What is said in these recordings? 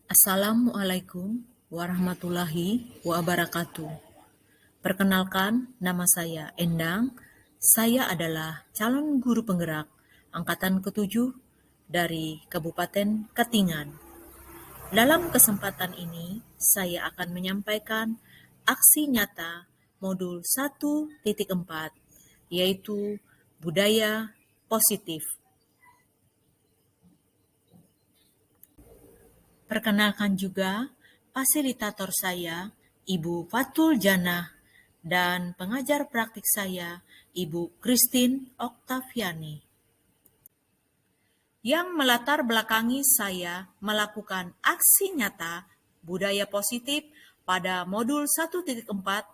Assalamualaikum warahmatullahi wabarakatuh. Perkenalkan, nama saya Endang. Saya adalah calon guru penggerak angkatan ke-7 dari Kabupaten Katingan. Dalam kesempatan ini, saya akan menyampaikan aksi nyata modul 1.4, yaitu budaya positif. Perkenalkan juga fasilitator saya, Ibu Fatul Janah, dan pengajar praktik saya, Ibu Christine Oktaviani. Yang melatar belakangi saya melakukan aksi nyata budaya positif pada modul 1.4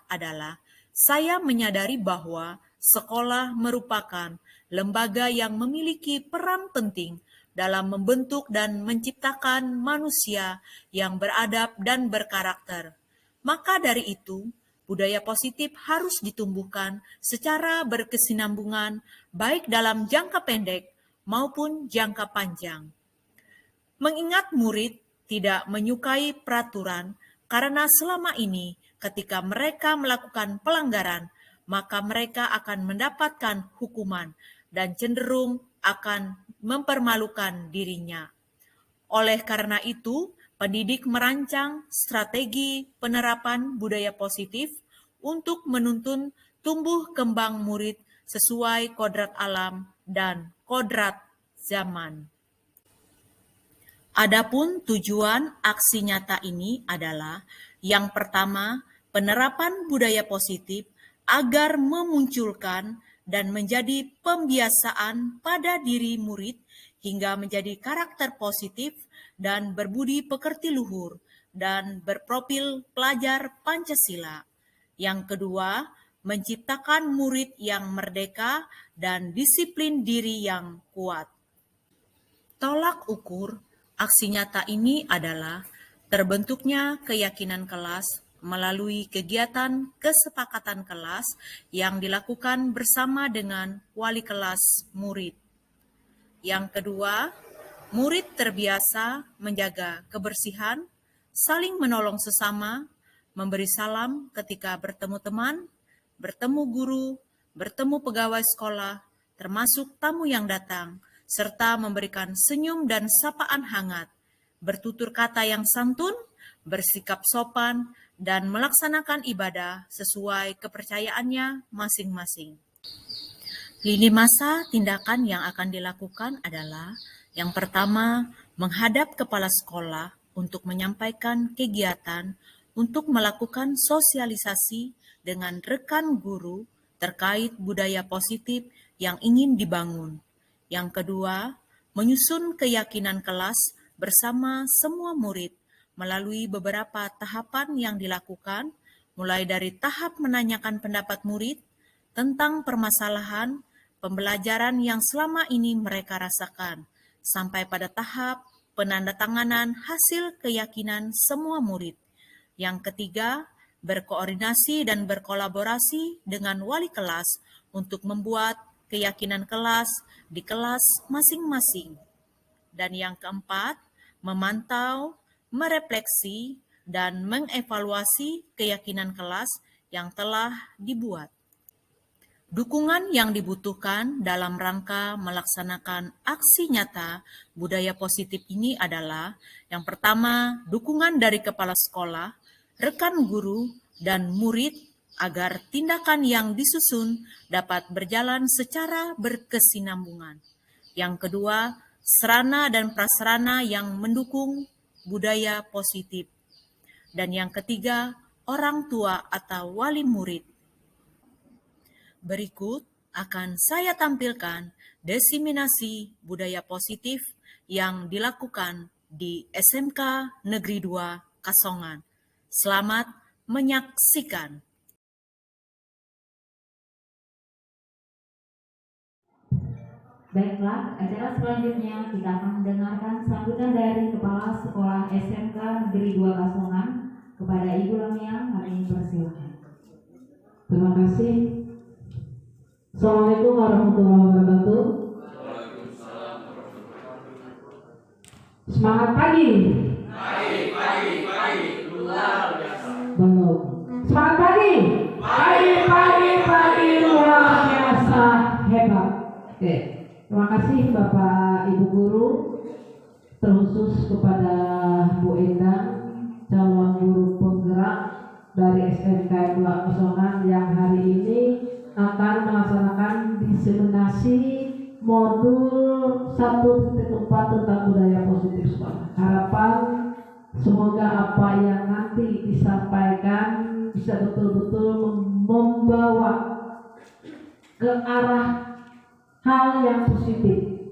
adalah saya menyadari bahwa sekolah merupakan lembaga yang memiliki peran penting dalam membentuk dan menciptakan manusia yang beradab dan berkarakter. Maka dari itu, budaya positif harus ditumbuhkan secara berkesinambungan baik dalam jangka pendek maupun jangka panjang. Mengingat murid tidak menyukai peraturan karena selama ini ketika mereka melakukan pelanggaran, maka mereka akan mendapatkan hukuman dan cenderung akan mempermalukan dirinya. Oleh karena itu, pendidik merancang strategi penerapan budaya positif untuk menuntun tumbuh kembang murid sesuai kodrat alam dan kodrat zaman. Adapun tujuan aksi nyata ini adalah yang pertama, penerapan budaya positif agar memunculkan dan menjadi pembiasaan pada diri murid hingga menjadi karakter positif dan berbudi pekerti luhur dan berprofil pelajar Pancasila. Yang kedua, menciptakan murid yang merdeka dan disiplin diri yang kuat. Tolak ukur aksi nyata ini adalah terbentuknya keyakinan kelas melalui kegiatan kesepakatan kelas yang dilakukan bersama dengan wali kelas murid. Yang kedua, murid terbiasa menjaga kebersihan, saling menolong sesama, memberi salam ketika bertemu teman, bertemu guru, bertemu pegawai sekolah, termasuk tamu yang datang, serta memberikan senyum dan sapaan hangat, bertutur kata yang santun, bersikap sopan, dan melaksanakan ibadah sesuai kepercayaannya masing-masing. Lini masa tindakan yang akan dilakukan adalah yang pertama, menghadap kepala sekolah untuk menyampaikan kegiatan untuk melakukan sosialisasi dengan rekan guru terkait budaya positif yang ingin dibangun. Yang kedua, menyusun keyakinan kelas bersama semua murid melalui beberapa tahapan yang dilakukan, mulai dari tahap menanyakan pendapat murid tentang permasalahan pembelajaran yang selama ini mereka rasakan, sampai pada tahap penandatanganan hasil keyakinan semua murid. Yang ketiga, berkoordinasi dan berkolaborasi dengan wali kelas untuk membuat keyakinan kelas di kelas masing-masing. Dan yang keempat, memantau, merefleksi, dan mengevaluasi keyakinan kelas yang telah dibuat. Dukungan yang dibutuhkan dalam rangka melaksanakan aksi nyata budaya positif ini adalah yang pertama, dukungan dari kepala sekolah, rekan guru, dan murid agar tindakan yang disusun dapat berjalan secara berkesinambungan. Yang kedua, sarana dan prasarana yang mendukung budaya positif. Dan yang ketiga, orang tua atau wali murid. Berikut akan saya tampilkan diseminasi budaya positif yang dilakukan di SMK Negeri 2 Kasongan. Selamat menyaksikan. Baiklah, acara selanjutnya kita akan mendengarkan sambutan dari Kepala Sekolah SMK Negeri 2 Kasongan kepada Ibu Lamia. Kami persilakan. Terima kasih. Assalamualaikum warahmatullahi wabarakatuh. Semangat pagi. Belum. Semangat pagi. Pagi luar biasa hebat. Oke. Terima kasih Bapak Ibu Guru, terkhusus kepada Bu Endang, calon guru penggerak dari SMK 2 Kasongan yang hari ini akan melaksanakan diseminasi modul 1.4 tentang budaya positif sekolah. Harapan semoga apa yang nanti disampaikan bisa betul-betul membawa ke arah hal yang positif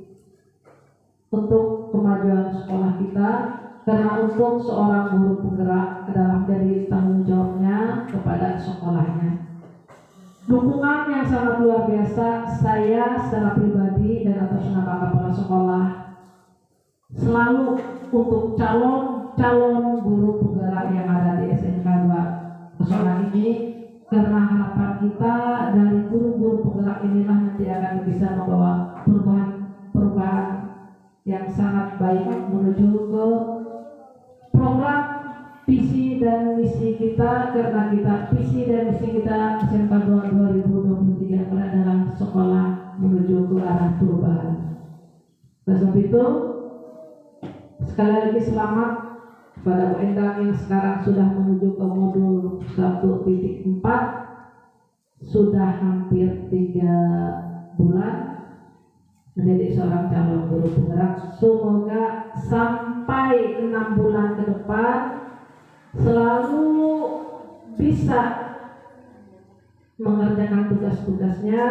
untuk kemajuan sekolah kita, karena untuk seorang guru penggerak adalah dari tanggung jawabnya kepada sekolahnya. Dukungan yang sangat luar biasa saya secara pribadi dan atas nama kepala sekolah selalu untuk calon guru penggerak yang ada di SMK 2 Kasongan ini, karena harapan kita dari guru-guru penggerak inilah nanti akan bisa membawa perubahan yang sangat baik menuju ke program visi dan misi kita, karena visi dan misi kita SMK 2023 adalah sekolah menuju ke arah perubahan. Oleh sebab itu, sekali lagi selamat kepada Bu Endang yang sekarang sudah menuju ke modul 1.4, sudah hampir 3 bulan menjadi seorang calon guru penggerak. Semoga sampai 6 bulan ke depan selalu bisa mengerjakan tugas-tugasnya,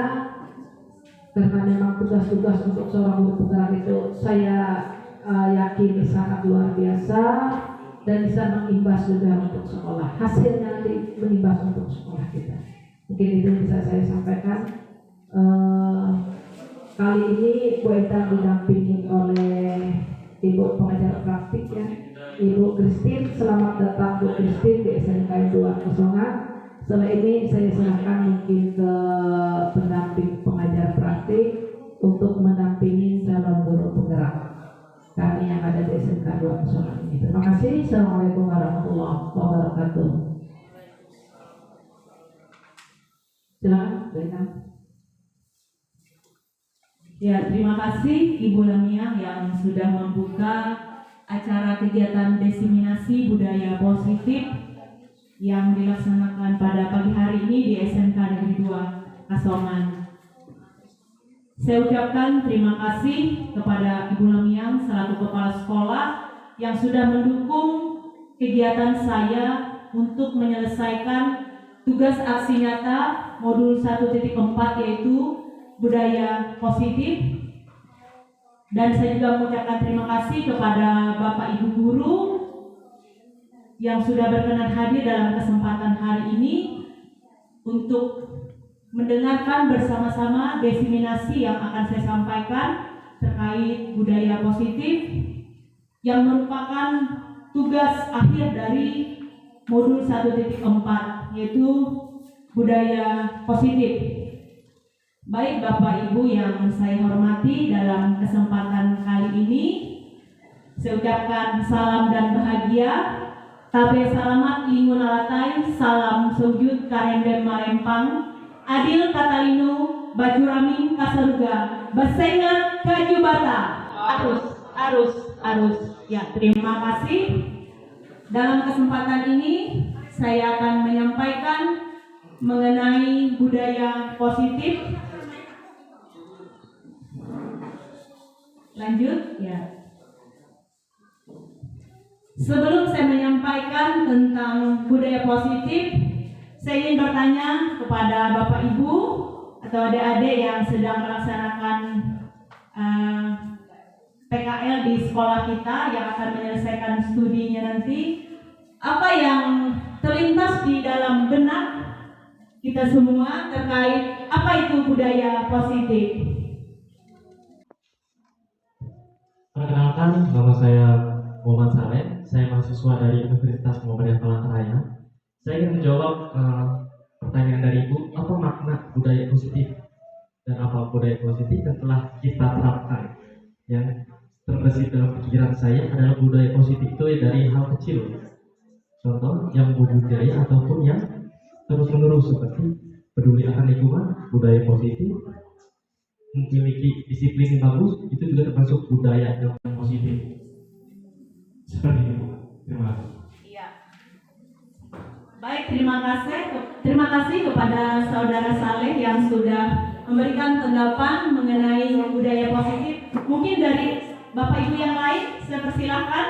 karena memang tugas-tugas untuk seorang guru penggerak itu saya yakin sangat luar biasa dan bisa mengimbas juga untuk sekolah. Hasilnya nanti mengimbas untuk sekolah kita. Mungkin itu bisa saya sampaikan. Kali ini Bu Endang didampingi oleh Ibu pengajar praktik ya, Ibu Christine. Selamat datang Bu Christine di SMK 2 Kasongan. Setelah ini saya serahkan mungkin ke pendamping pengajar praktik untuk mendampingi calon guru penggerak kami yang ada di SMK 2 Kasongan ini. Terima kasih. Assalamualaikum warahmatullahi wabarakatuh. Silakan Bu Endang. Ya, terima kasih Ibu Lamia yang sudah membuka acara kegiatan diseminasi budaya positif yang dilaksanakan pada pagi hari ini di SMK Negeri 2 Kasongan. Saya ucapkan terima kasih kepada Ibu Lamia selaku kepala sekolah yang sudah mendukung kegiatan saya untuk menyelesaikan tugas aksi nyata modul 1.4 yaitu budaya positif, dan saya juga mengucapkan terima kasih kepada Bapak Ibu Guru yang sudah berkenan hadir dalam kesempatan hari ini untuk mendengarkan bersama-sama diseminasi yang akan saya sampaikan terkait budaya positif yang merupakan tugas akhir dari modul 1.4 yaitu budaya positif. Baik Bapak Ibu yang saya hormati, dalam kesempatan kali ini saya ucapkan salam dan bahagia. Tabe salamat lingun alatai, salam sujud karendem marempang, adil katalino bajuramin kasaruga, basengat kajubata, arus. Ya, terima kasih. Dalam kesempatan ini saya akan menyampaikan mengenai budaya positif. Lanjut ya. Sebelum saya menyampaikan tentang budaya positif, saya ingin bertanya kepada Bapak Ibu atau adik-adik yang sedang melaksanakan PKL di sekolah kita yang akan menyelesaikan studinya nanti, apa yang terlintas di dalam benak kita semua terkait apa itu budaya positif? Perkenalkan, nama saya Muhammad Saleh. Saya mahasiswa dari Universitas Muhammadiyah Palangkaraya. Saya ingin menjawab pertanyaan dari Ibu, apa makna budaya positif dan apa budaya positif yang telah kita terapkan. terbesit dalam pikiran saya adalah budaya positif itu dari hal kecil. Contoh yang budaya ataupun yang terus-menerus seperti peduli akan lingkungan, budaya positif, memiliki disiplin yang bagus, itu juga termasuk budaya yang positif. Seperti itu. Terima kasih. Iya. Baik, terima kasih kepada Saudara Saleh yang sudah memberikan tanggapan mengenai budaya positif. Mungkin dari Bapak Ibu yang lain, saya persilahkan.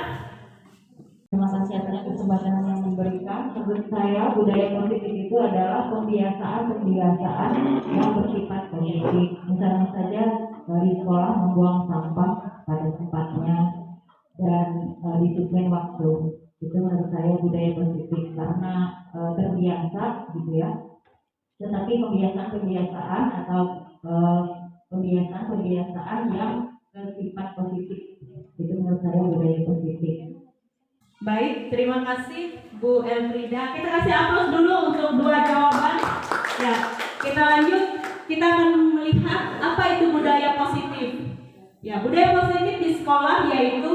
Terima kasih atas kesempatan yang diberikan. Menurut saya budaya positif itu adalah pembiasaan yang bersifat positif. Misalnya saja dari sekolah membuang sampah pada tempatnya dan disiplin waktu. Itu menurut saya budaya positif karena terbiasa gitu ya. Tetapi kebiasaan atau kebiasaan yang bersifat positif itu menurut saya budaya positif. Baik, terima kasih Bu Elfrida. Kita kasih aplaus dulu untuk dua jawaban. Ya, kita lanjut. Kita akan melihat apa itu budaya positif. Ya, budaya positif di sekolah yaitu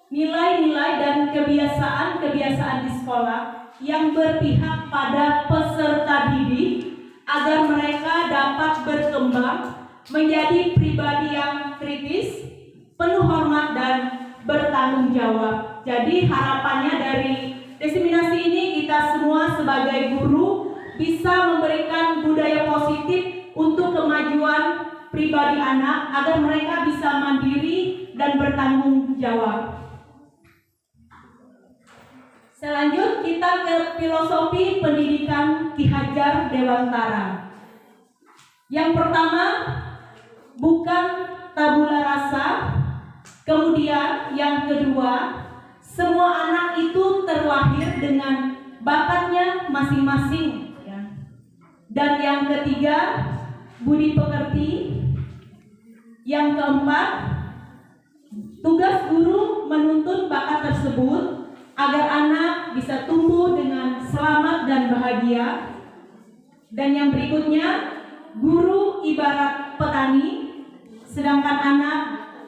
nilai-nilai dan kebiasaan-kebiasaan di sekolah yang berpihak pada peserta didik agar mereka dapat berkembang menjadi pribadi yang kritis, penuh hormat dan bertanggung jawab. Jadi harapannya dari desiminasi ini kita semua sebagai guru bisa memberikan budaya positif untuk kemajuan pribadi anak agar mereka bisa mandiri dan bertanggung jawab. Selanjut kita ke filosofi pendidikan Ki Hajar Dewantara. Yang pertama, bukan tabula rasa. Kemudian yang kedua, semua anak itu terlahir dengan bakatnya masing-masing. Dan yang ketiga, budi pekerti. Yang keempat, tugas guru menuntun bakat tersebut agar anak bisa tumbuh dengan selamat dan bahagia. Dan yang berikutnya, guru ibarat petani, sedangkan anak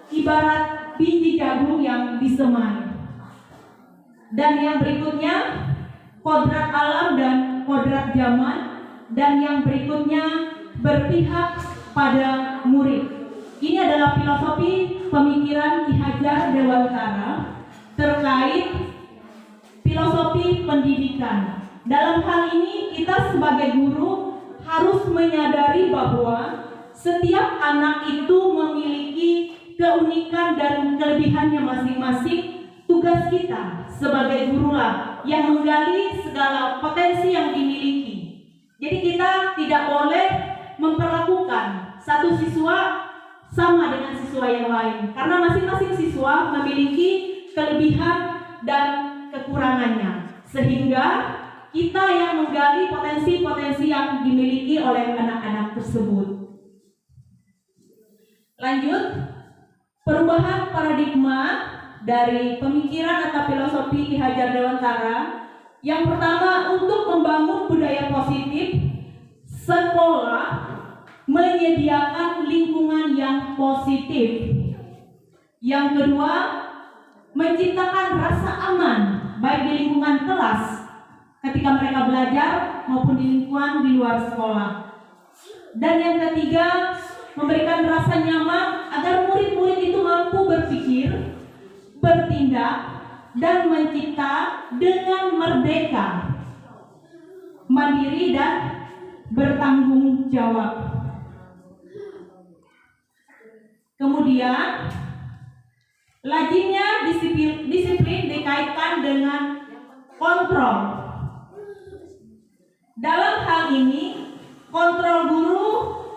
ibarat biji jagung yang disemai. Dan yang berikutnya, kodrat alam dan kodrat zaman. Dan yang berikutnya, berpihak pada murid. Ini adalah filosofi pemikiran Ki Hajar Dewantara terkait filosofi pendidikan. Dalam hal ini kita sebagai guru harus menyadari bahwa setiap anak itu memiliki keunikan dan kelebihannya masing-masing. Tugas kita sebagai gurulah yang menggali segala potensi yang dimiliki. Jadi kita tidak boleh memperlakukan satu siswa sama dengan siswa yang lain, karena masing-masing siswa memiliki kelebihan dan kekurangannya, sehingga kita yang menggali potensi-potensi yang dimiliki oleh anak-anak tersebut. Lanjut, perubahan paradigma dari pemikiran atau filosofi Ki Hajar Dewantara. Yang pertama, untuk membangun budaya positif, sekolah menyediakan lingkungan yang positif. Yang kedua, menciptakan rasa aman baik di lingkungan kelas ketika mereka belajar maupun di lingkungan di luar sekolah. Dan yang ketiga, memberikan rasa nyaman agar murid-murid itu mampu berpikir, bertindak, dan mencipta dengan merdeka, mandiri, dan bertanggung jawab. Kemudian, lazimnya disiplin dikaitkan dengan kontrol. Dalam hal ini, kontrol guru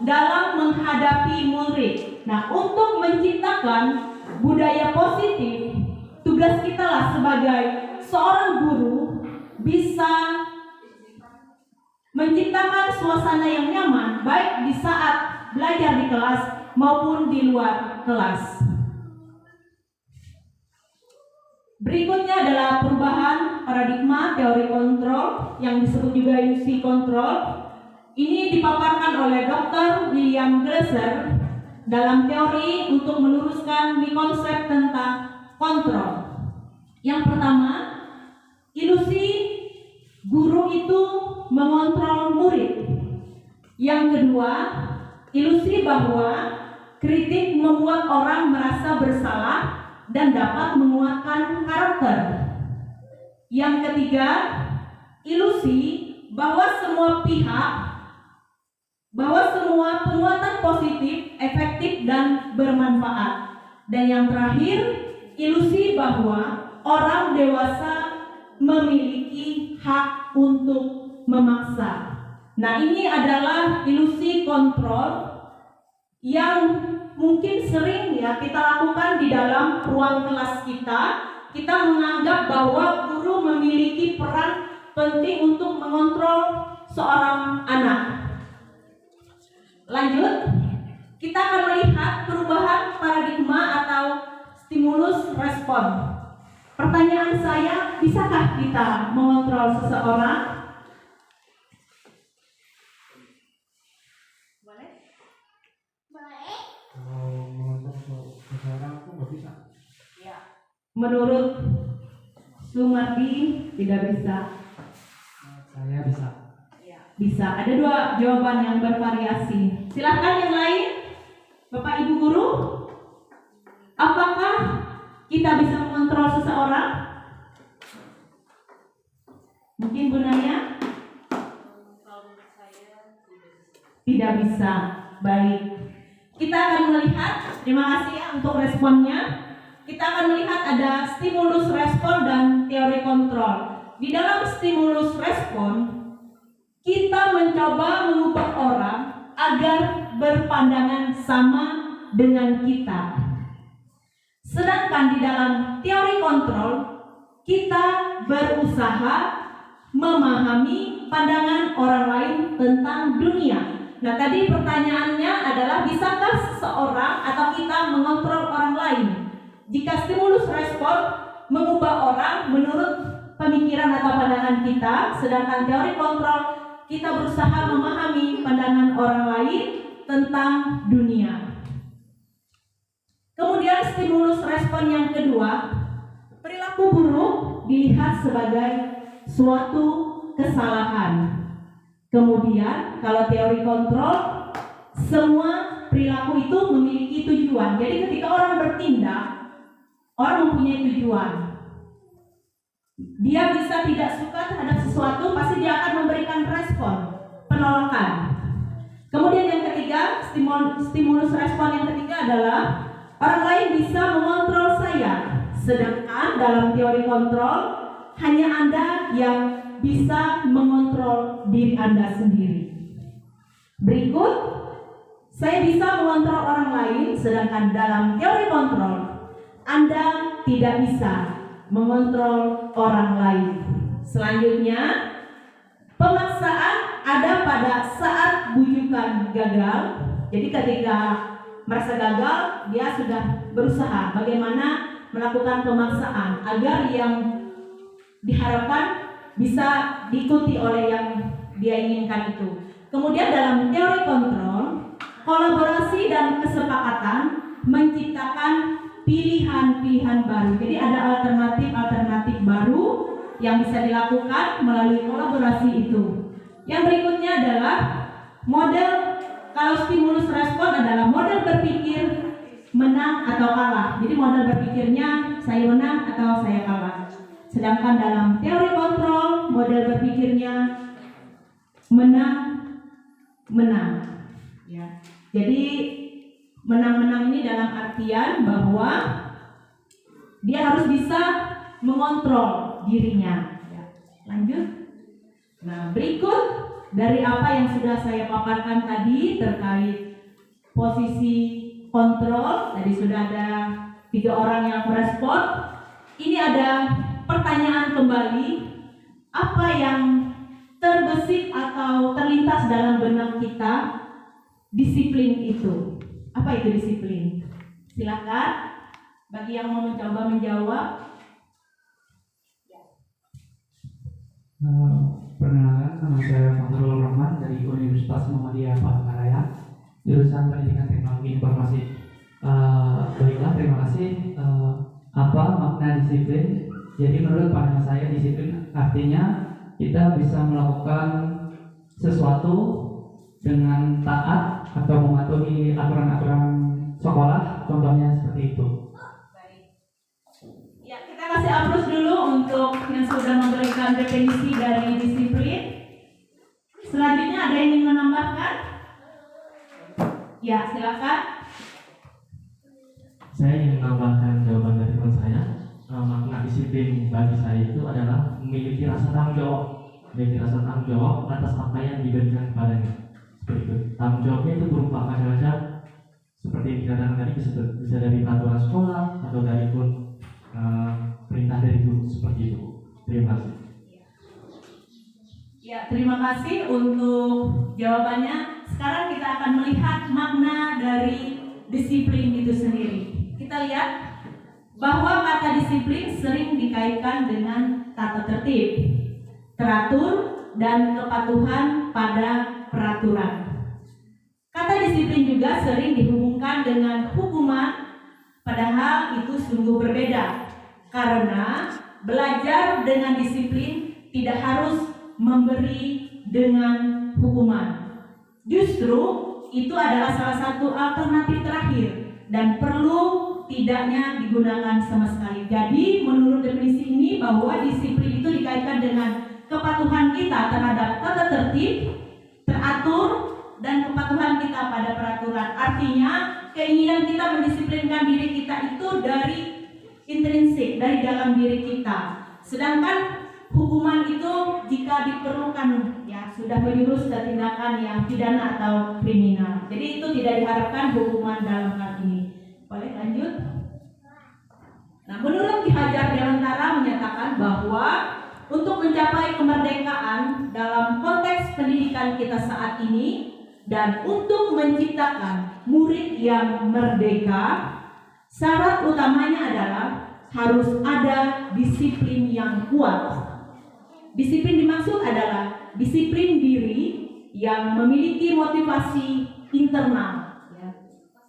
dalam menghadapi murid. Nah, untuk menciptakan budaya positif, tugas kita lah sebagai seorang guru bisa menciptakan suasana yang nyaman baik di saat belajar di kelas maupun di luar kelas. Berikutnya adalah perubahan paradigma teori kontrol yang disebut juga ilusi kontrol. Ini dipaparkan oleh Dr. William Glasser dalam teori untuk meluruskan konsep tentang kontrol. Yang pertama, ilusi guru itu mengontrol murid. Yang kedua, ilusi bahwa kritik membuat orang merasa bersalah dan dapat menguatkan karakter. Yang ketiga, ilusi bahwa semua penguatan positif, efektif, dan bermanfaat. Dan yang terakhir, ilusi bahwa orang dewasa memiliki hak untuk memaksa. Nah, ini adalah ilusi kontrol yang mungkin sering ya kita lakukan di dalam ruang kelas kita. Kita menganggap bahwa guru memiliki peran penting untuk mengontrol seorang anak. Lanjut, kita akan melihat perubahan paradigma atau stimulus respon. Pertanyaan saya, bisakah kita mengontrol seseorang? Kalau mengontrol seseorang aku nggak bisa. Menurut Sumardi tidak bisa. Saya bisa. Bisa. Ada dua jawaban yang bervariasi. Silakan yang lain, Bapak Ibu guru. Apakah kita bisa mengontrol seseorang? Mungkin Bu Naya? Tidak bisa. Baik. Kita akan melihat, terima kasih ya untuk responnya. Kita akan melihat ada stimulus respon dan teori kontrol. Di dalam stimulus respon, kita mencoba mengubah orang agar berpandangan sama dengan kita. Sedangkan di dalam teori kontrol, kita berusaha memahami pandangan orang lain tentang dunia. Nah, tadi pertanyaannya adalah, bisakah seseorang atau kita mengontrol orang lain? Jika stimulus respon mengubah orang menurut pemikiran atau pandangan kita, sedangkan teori kontrol kita berusaha memahami pandangan orang lain tentang dunia. Kemudian stimulus respon yang kedua, perilaku buruk dilihat sebagai suatu kesalahan. Kemudian kalau teori kontrol, semua perilaku itu memiliki tujuan. Jadi ketika orang bertindak, orang mempunyai tujuan. Dia bisa tidak suka terhadap sesuatu, pasti dia akan memberikan respon, penolakan. Kemudian yang ketiga, stimulus respon yang ketiga adalah orang lain bisa mengontrol saya. Sedangkan dalam teori kontrol, hanya Anda yang bisa mengontrol diri Anda sendiri. Berikut, saya bisa mengontrol orang lain, sedangkan dalam teori kontrol, Anda tidak bisa mengontrol orang lain. Selanjutnya, pemaksaan ada pada saat bujukan gagal. Jadi ketika merasa gagal, dia sudah berusaha bagaimana melakukan pemaksaan agar yang diharapkan bisa diikuti oleh yang dia inginkan itu. Kemudian dalam teori kontrol, kolaborasi dan kesepakatan menciptakan pilihan-pilihan baru. Jadi ada alternatif-alternatif baru yang bisa dilakukan melalui kolaborasi itu. Yang berikutnya adalah model, kalau stimulus respon adalah model berpikir menang atau kalah. Jadi model berpikirnya saya menang atau saya kalah. Sedangkan dalam teori kontrol, model berpikirnya menang. Ya. Jadi menang-menang ini dalam artian bahwa dia harus bisa mengontrol dirinya. Ya. Lanjut. Nah, berikut dari apa yang sudah saya paparkan tadi terkait posisi kontrol, tadi sudah ada 3 orang yang merespon. Ini ada pertanyaan kembali, apa yang terbesit atau terlintas dalam benak kita disiplin itu? Apa itu disiplin? Silakan bagi yang mau mencoba menjawab. Perkenalkan, nama saya Fahrul Rahman dari Universitas Muhammadiyah Palangkaraya. jurusan Pendidikan Teknologi Informasi. Baiklah, terima kasih. Apa makna disiplin? Jadi menurut pandangan saya, disiplin artinya kita bisa melakukan sesuatu dengan taat atau mematuhi aturan-aturan sekolah, contohnya seperti itu. Ya, kita kasih aplaus dulu untuk yang sudah memberikan definisi dari disiplin. Selanjutnya ada yang ingin menambahkan? Ya, silakan. Saya ingin menambahkan jawaban dari teman saya. Makna disiplin bagi saya itu adalah memiliki rasa tanggung jawab, atas apa yang diberikan kepadanya. Seperti itu. Tanggung jawabnya itu berupa macam-macam, seperti yang dikatakan tadi, bisa dari peraturan sekolah atau dari pun perintah dari guru, seperti itu. Terima kasih. Ya, terima kasih untuk jawabannya. Sekarang kita akan melihat makna dari disiplin itu sendiri. Kita lihat bahwa kata disiplin sering dikaitkan dengan tata tertib, teratur, dan kepatuhan pada peraturan. Kata disiplin juga sering dihubungkan dengan hukuman, padahal itu sungguh berbeda. Karena belajar dengan disiplin tidak harus memberi dengan hukuman. Justru itu adalah salah satu alternatif terakhir dan perlu tidaknya digunakan sama sekali. Jadi menurut definisi ini bahwa disiplin itu dikaitkan dengan kepatuhan kita terhadap tata tertib, teratur, dan kepatuhan kita pada peraturan. Artinya keinginan kita mendisiplinkan diri kita itu dari intrinsik, dari dalam diri kita. Sedangkan hukuman itu jika diperlukan, ya sudah menjurus ke tindakan yang pidana atau kriminal. Jadi itu tidak diharapkan hukuman dalam hal ini. Boleh lanjut? Nah, menurut Ki Hajar Dewantara menyatakan bahwa untuk mencapai kemerdekaan dalam konteks pendidikan kita saat ini dan untuk menciptakan murid yang merdeka, syarat utamanya adalah harus ada disiplin yang kuat. Disiplin dimaksud adalah disiplin diri yang memiliki motivasi internal.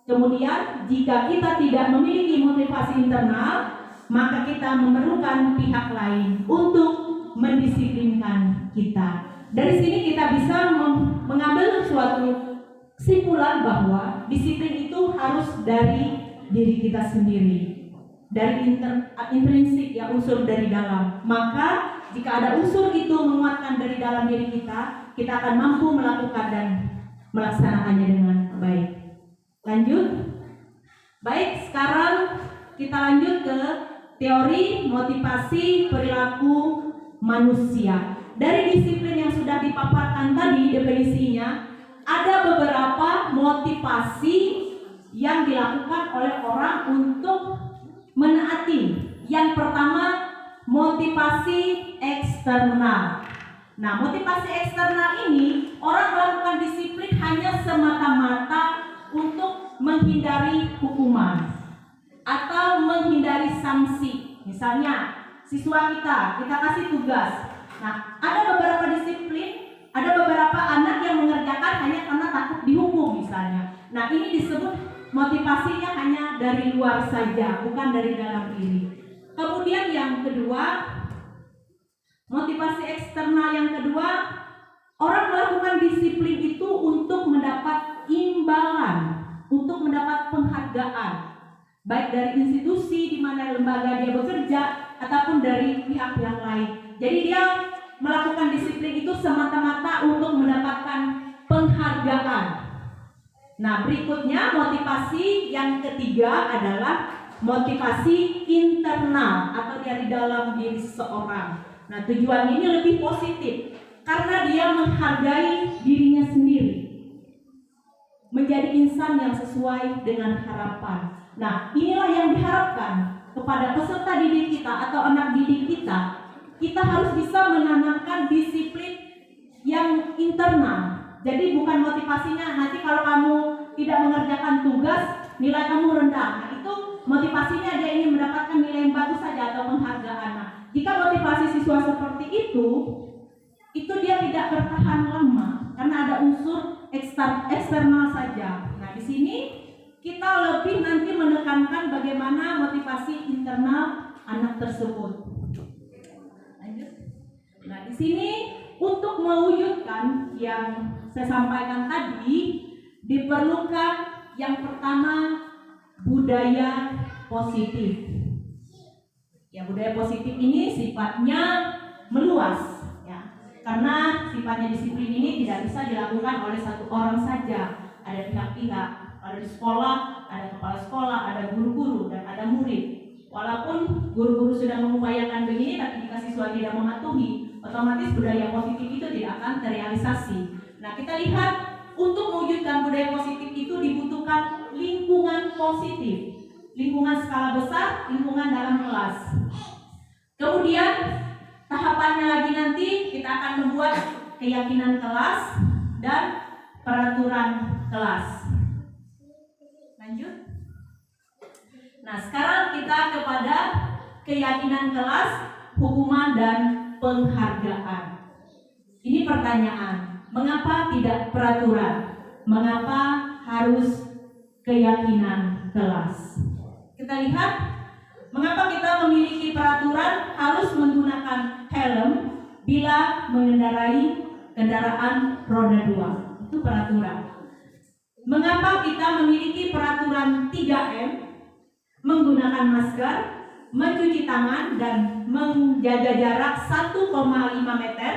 Kemudian jika kita tidak memiliki motivasi internal, maka kita memerlukan pihak lain untuk mendisiplinkan kita. Dari sini kita bisa mengambil suatu kesimpulan bahwa disiplin itu harus dari diri kita sendiri, dari intrinsik, ya, unsur dari dalam. Maka jika ada unsur itu menguatkan dari dalam diri kita, kita akan mampu melakukan dan melaksanakannya dengan baik. Lanjut. Baik, sekarang kita lanjut ke teori motivasi perilaku manusia. Dari disiplin yang sudah dipaparkan tadi definisinya, ada beberapa motivasi yang dilakukan oleh orang untuk menaati. Yang pertama, motivasi eksternal. Nah, motivasi eksternal ini orang melakukan disiplin hanya semata-mata untuk menghindari hukuman atau menghindari sanksi. Misalnya, siswa kita kasih tugas. Nah, ada beberapa disiplin, ada beberapa anak yang mengerjakan hanya karena takut dihukum misalnya. Nah, ini disebut motivasinya hanya dari luar saja, bukan dari dalam diri. Kemudian yang kedua, motivasi eksternal yang kedua, orang melakukan disiplin itu untuk mendapat imbalan, untuk mendapat penghargaan, baik dari institusi di mana lembaga dia bekerja ataupun dari pihak-pihak lain. Jadi dia melakukan disiplin itu semata-mata untuk mendapatkan penghargaan. Nah, berikutnya motivasi yang ketiga adalah motivasi internal atau dari dalam diri seseorang. Nah, tujuan ini lebih positif karena dia menghargai dirinya sendiri, menjadi insan yang sesuai dengan harapan. Nah, inilah yang diharapkan kepada peserta didik kita atau anak didik kita. Kita harus bisa menanamkan disiplin yang internal. Jadi bukan motivasinya nanti kalau kamu tidak mengerjakan tugas, nilai kamu rendah. Nah, itu motivasinya dia ingin mendapatkan nilai yang bagus saja atau penghargaan. Nah, jika motivasi siswa seperti itu dia tidak bertahan lama karena ada unsur eksternal saja. Nah, di sini kita lebih nanti menekankan bagaimana motivasi internal anak tersebut. Lanjut. Nah, di sini untuk mewujudkan yang saya sampaikan tadi, diperlukan yang pertama budaya positif. Ya, budaya positif ini sifatnya meluas, ya. Karena sifatnya disiplin ini tidak bisa dilakukan oleh satu orang saja. Ada pihak-pihak, ada di sekolah, ada kepala sekolah, ada guru-guru, dan ada murid. Walaupun guru-guru sudah mengupayakan begini, tapi jika siswa tidak mematuhi, otomatis budaya positif itu tidak akan terrealisasi. Nah, kita lihat untuk mewujudkan budaya positif itu dibutuhkan lingkungan positif. Lingkungan skala besar, lingkungan dalam kelas. Kemudian tahapannya lagi nanti kita akan membuat keyakinan kelas dan peraturan kelas. Lanjut. Nah, sekarang kita kepada keyakinan kelas, hukuman dan penghargaan. Ini pertanyaan, mengapa tidak peraturan? Mengapa harus keyakinan kelas? Kita lihat, mengapa kita memiliki peraturan harus menggunakan helm bila mengendarai kendaraan roda 2. Itu peraturan. Mengapa kita memiliki peraturan 3M, menggunakan masker, mencuci tangan, dan menjaga jarak 1,5 meter.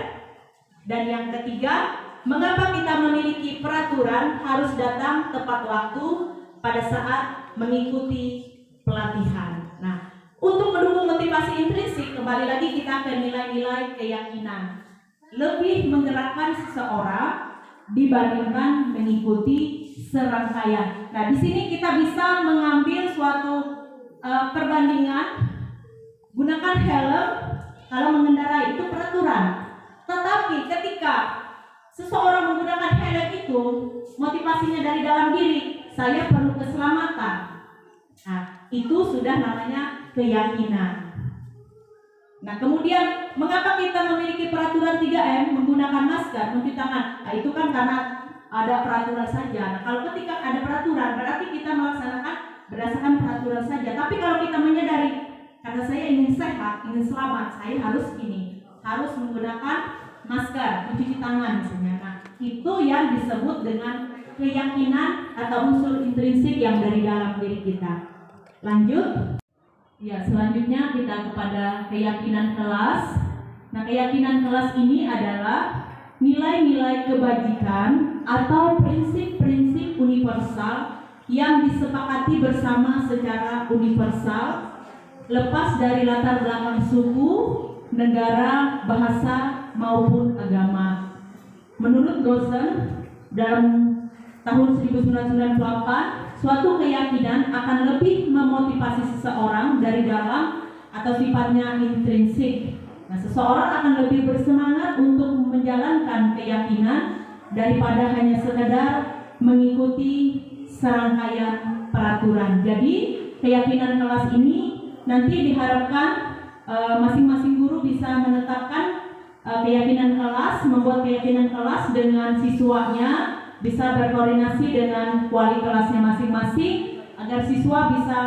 Dan yang ketiga, mengapa kita memiliki peraturan harus datang tepat waktu pada saat mengikuti pelatihan. Nah, untuk mendukung motivasi intrinsik, kembali lagi kita ke nilai-nilai keyakinan. Lebih menggerakkan seseorang dibandingkan mengikuti serangkaian. Nah, di sini kita bisa mengambil suatu perbandingan. Gunakan helm kalau mengendarai, itu peraturan. Tetapi ketika seseorang menggunakan helm itu, motivasinya dari dalam diri, saya perlu keselamatan. Nah, itu sudah namanya keyakinan. Nah, kemudian mengapa kita memiliki peraturan 3M, menggunakan masker, mencuci tangan? Nah, itu kan karena ada peraturan saja. Nah, kalau ketika ada peraturan, berarti kita melaksanakan berdasarkan peraturan saja. Tapi kalau kita menyadari, karena saya ingin sehat, ingin selamat, saya harus harus menggunakan masker, mencuci tangan misalnya. Nah, itu yang disebut dengan keyakinan atau unsur intrinsik yang dari dalam diri kita. Lanjut. Ya, selanjutnya kita kepada keyakinan kelas. Nah, keyakinan kelas ini adalah nilai-nilai kebajikan atau prinsip-prinsip universal yang disepakati bersama secara universal, lepas dari latar belakang suku, negara, bahasa, maupun agama. Menurut Gosen, dalam tahun 1998, suatu keyakinan akan lebih memotivasi seseorang dari dalam atau sifatnya intrinsik. Nah, seseorang akan lebih bersemangat untuk menjalankan keyakinan daripada hanya sekedar mengikuti serangkaian peraturan. Jadi, keyakinan kelas ini nanti diharapkan masing-masing guru bisa menetapkan keyakinan kelas, membuat keyakinan kelas dengan siswanya, bisa berkoordinasi dengan wali kelasnya masing-masing agar siswa bisa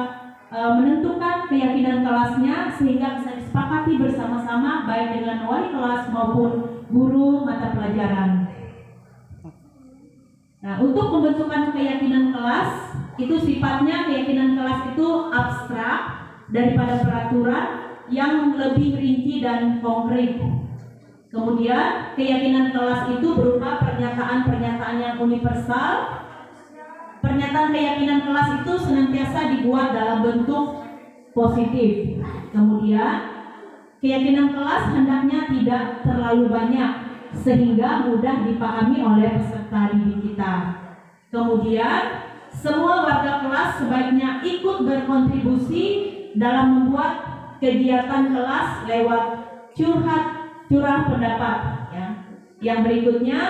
menentukan keyakinan kelasnya sehingga bisa disepakati bersama-sama baik dengan wali kelas maupun guru mata pelajaran. Nah, untuk pembentukan keyakinan kelas itu sifatnya keyakinan kelas itu abstrak daripada peraturan yang lebih rinci dan konkret. Kemudian keyakinan kelas itu berupa pernyataan-pernyataan yang universal. Pernyataan keyakinan kelas itu senantiasa dibuat dalam bentuk positif. Kemudian keyakinan kelas hendaknya tidak terlalu banyak sehingga mudah dipahami oleh peserta didik kita. Kemudian semua warga kelas sebaiknya ikut berkontribusi dalam membuat kegiatan kelas lewat curah pendapat, ya. Yang berikutnya,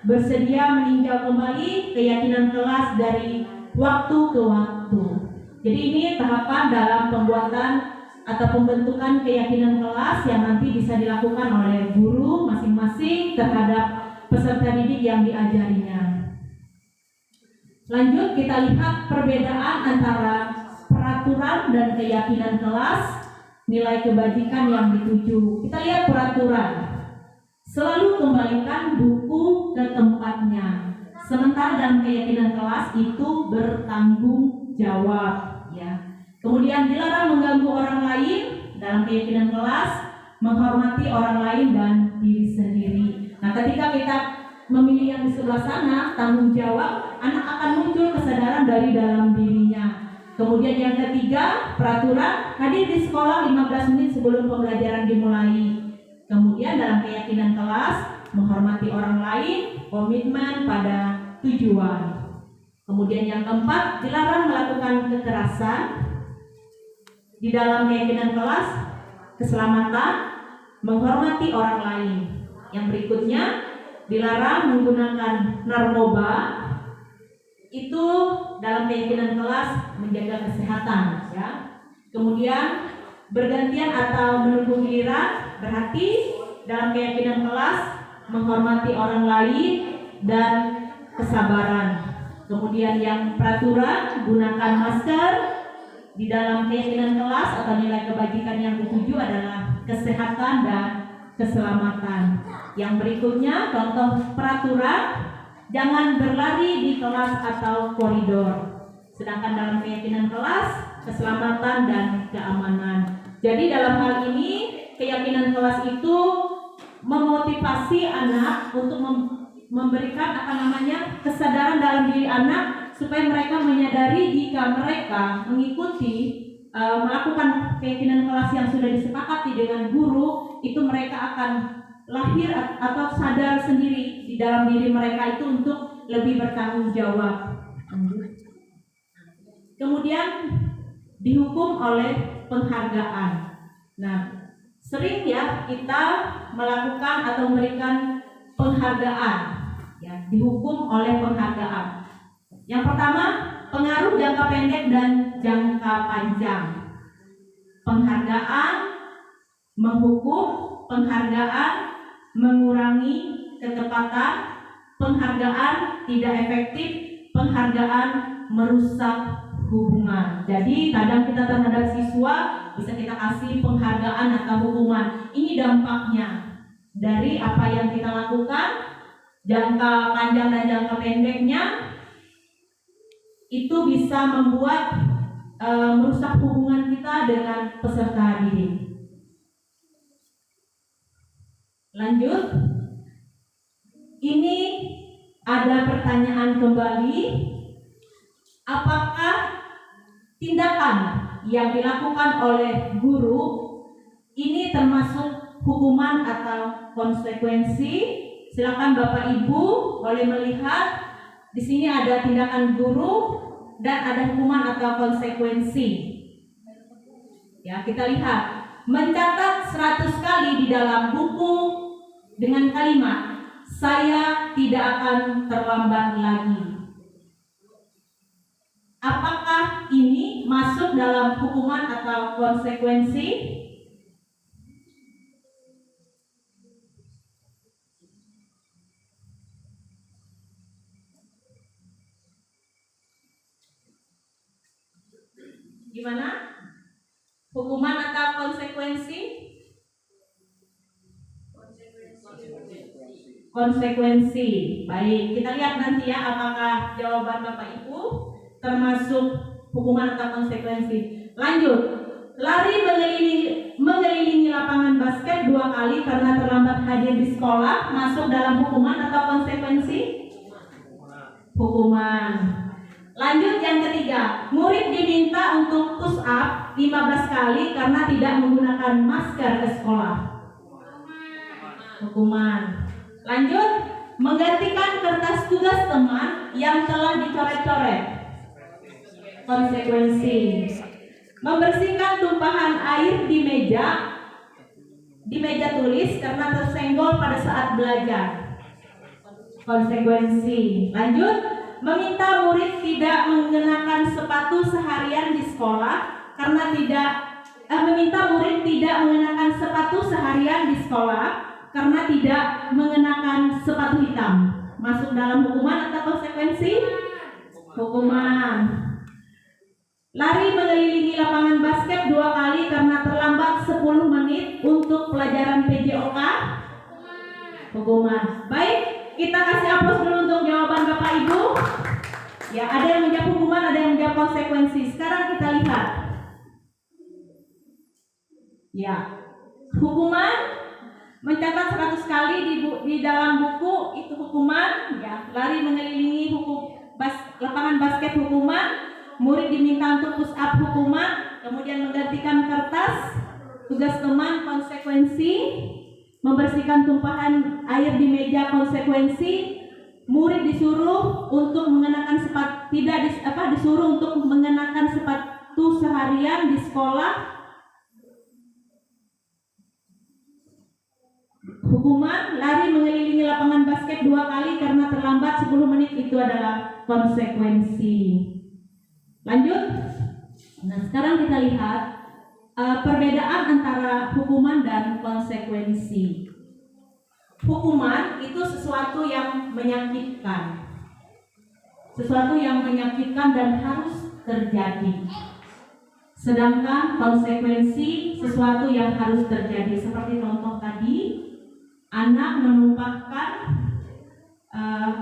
bersedia meninjau kembali keyakinan kelas dari waktu ke waktu. Jadi ini tahapan dalam pembuatan atau pembentukan keyakinan kelas yang nanti bisa dilakukan oleh guru masing-masing terhadap peserta didik yang diajarinya. Lanjut, kita lihat perbedaan antara peraturan dan keyakinan kelas, nilai kebajikan yang dituju. Kita lihat peraturan. Selalu kembalikan buku ke tempatnya. Sementara dalam keyakinan kelas itu bertanggung jawab, ya. Kemudian dilarang mengganggu orang lain dalam keyakinan kelas, menghormati orang lain dan diri sendiri. Nah, ketika kita memilih yang di sebelah sana, tanggung jawab, anak akan muncul kesadaran dari dalam dirinya. Kemudian yang ketiga, peraturan, hadir di sekolah 15 menit sebelum pembelajaran dimulai. Kemudian dalam keyakinan kelas, menghormati orang lain, komitmen pada tujuan. Kemudian yang keempat, dilarang melakukan kekerasan. Di dalam keyakinan kelas, keselamatan, menghormati orang lain. Yang berikutnya, dilarang menggunakan narkoba. Itu dalam keyakinan kelas menjaga kesehatan, ya. Kemudian bergantian atau menunggu giliran, berarti dalam keyakinan kelas menghormati orang lain dan kesabaran. Kemudian yang peraturan, gunakan masker. Di dalam keyakinan kelas atau nilai kebajikan yang dituju adalah kesehatan dan keselamatan. Yang berikutnya, contoh peraturan, jangan berlari di kelas atau koridor. Sedangkan dalam keyakinan kelas, keselamatan dan keamanan. Jadi dalam hal ini, keyakinan kelas itu memotivasi anak untuk memberikan kesadaran dalam diri anak supaya mereka menyadari jika mereka mengikuti melakukan keyakinan kelas yang sudah disepakati dengan guru, itu mereka akan lahir atau sadar sendiri di dalam diri mereka itu untuk lebih bertanggung jawab. Kemudian dihukum oleh penghargaan. Nah, sering ya kita melakukan atau memberikan penghargaan, ya, dihukum oleh penghargaan. Yang pertama, pengaruh jangka pendek dan jangka panjang. Penghargaan menghukum, penghargaan mengurangi ketepatan, penghargaan tidak efektif, penghargaan merusak hubungan. Jadi kadang kita terhadap siswa bisa kita kasih penghargaan atau hukuman. Ini dampaknya dari apa yang kita lakukan, jangka panjang dan jangka pendeknya itu bisa membuat merusak hubungan kita dengan peserta didik. Lanjut, ini ada pertanyaan kembali, apakah tindakan yang dilakukan oleh guru ini termasuk hukuman atau konsekuensi? Silakan Bapak Ibu boleh melihat. Di sini ada tindakan guru dan ada hukuman atau konsekuensi. Ya, kita lihat. Mencatat 100 kali di dalam buku dengan kalimat, saya tidak akan terlambat lagi. Apakah ini masuk dalam hukuman atau konsekuensi? Gimana? Hukuman atau konsekuensi? Konsekuensi. Baik, kita lihat nanti ya apakah jawaban Bapak Ibu termasuk hukuman atau konsekuensi. Lanjut. Lari mengelilingi lapangan basket 2 kali karena terlambat hadir di sekolah masuk dalam hukuman atau konsekuensi? Hukuman. Lanjut yang ketiga, murid diminta untuk push up 15 kali karena tidak menggunakan masker ke sekolah. Hukuman. Lanjut, menggantikan kertas tugas teman yang telah dicoret-coret. Konsekuensi. Membersihkan tumpahan air di meja tulis karena tersenggol pada saat belajar. Konsekuensi. Lanjut, meminta murid tidak mengenakan sepatu seharian di sekolah karena meminta murid tidak mengenakan sepatu seharian di sekolah karena tidak mengenakan sepatu hitam. Masuk dalam hukuman atau konsekuensi? Hukuman. Lari mengelilingi lapangan basket 2 kali karena terlambat 10 menit untuk pelajaran PJOK. Hukuman. Baik, kita kasih aplaus dulu untuk jawaban Bapak Ibu. Ya, ada yang menjawab hukuman, ada yang menjawab konsekuensi. Sekarang kita lihat. Ya, hukuman mencatat 100 kali di dalam buku itu hukuman. Ya, lari mengelilingi lapangan basket hukuman. Murid diminta untuk push up hukuman, kemudian menggantikan kertas, tugas teman konsekuensi, membersihkan tumpahan air di meja konsekuensi, murid disuruh untuk mengenakan disuruh untuk mengenakan sepatu seharian di sekolah. Hukuman lari mengelilingi lapangan basket 2 kali karena terlambat 10 menit itu adalah konsekuensi. Lanjut. Nah, sekarang kita lihat perbedaan antara hukuman dan konsekuensi. Hukuman itu sesuatu yang menyakitkan. Sesuatu yang menyakitkan dan harus terjadi. Sedangkan konsekuensi sesuatu yang harus terjadi. Seperti contoh tadi, anak menumpahkan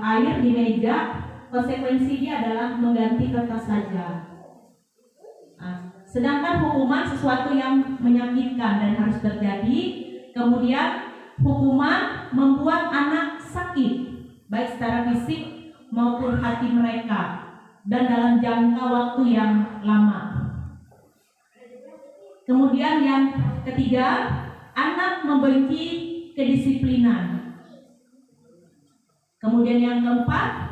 air di meja. Konsekuensinya adalah mengganti kertas saja. Sedangkan hukuman sesuatu yang menyakitkan dan harus terjadi. Kemudian hukuman membuat anak sakit, baik secara fisik maupun hati mereka, dan dalam jangka waktu yang lama. Kemudian yang ketiga, anak membenci kedisiplinan. Kemudian yang keempat,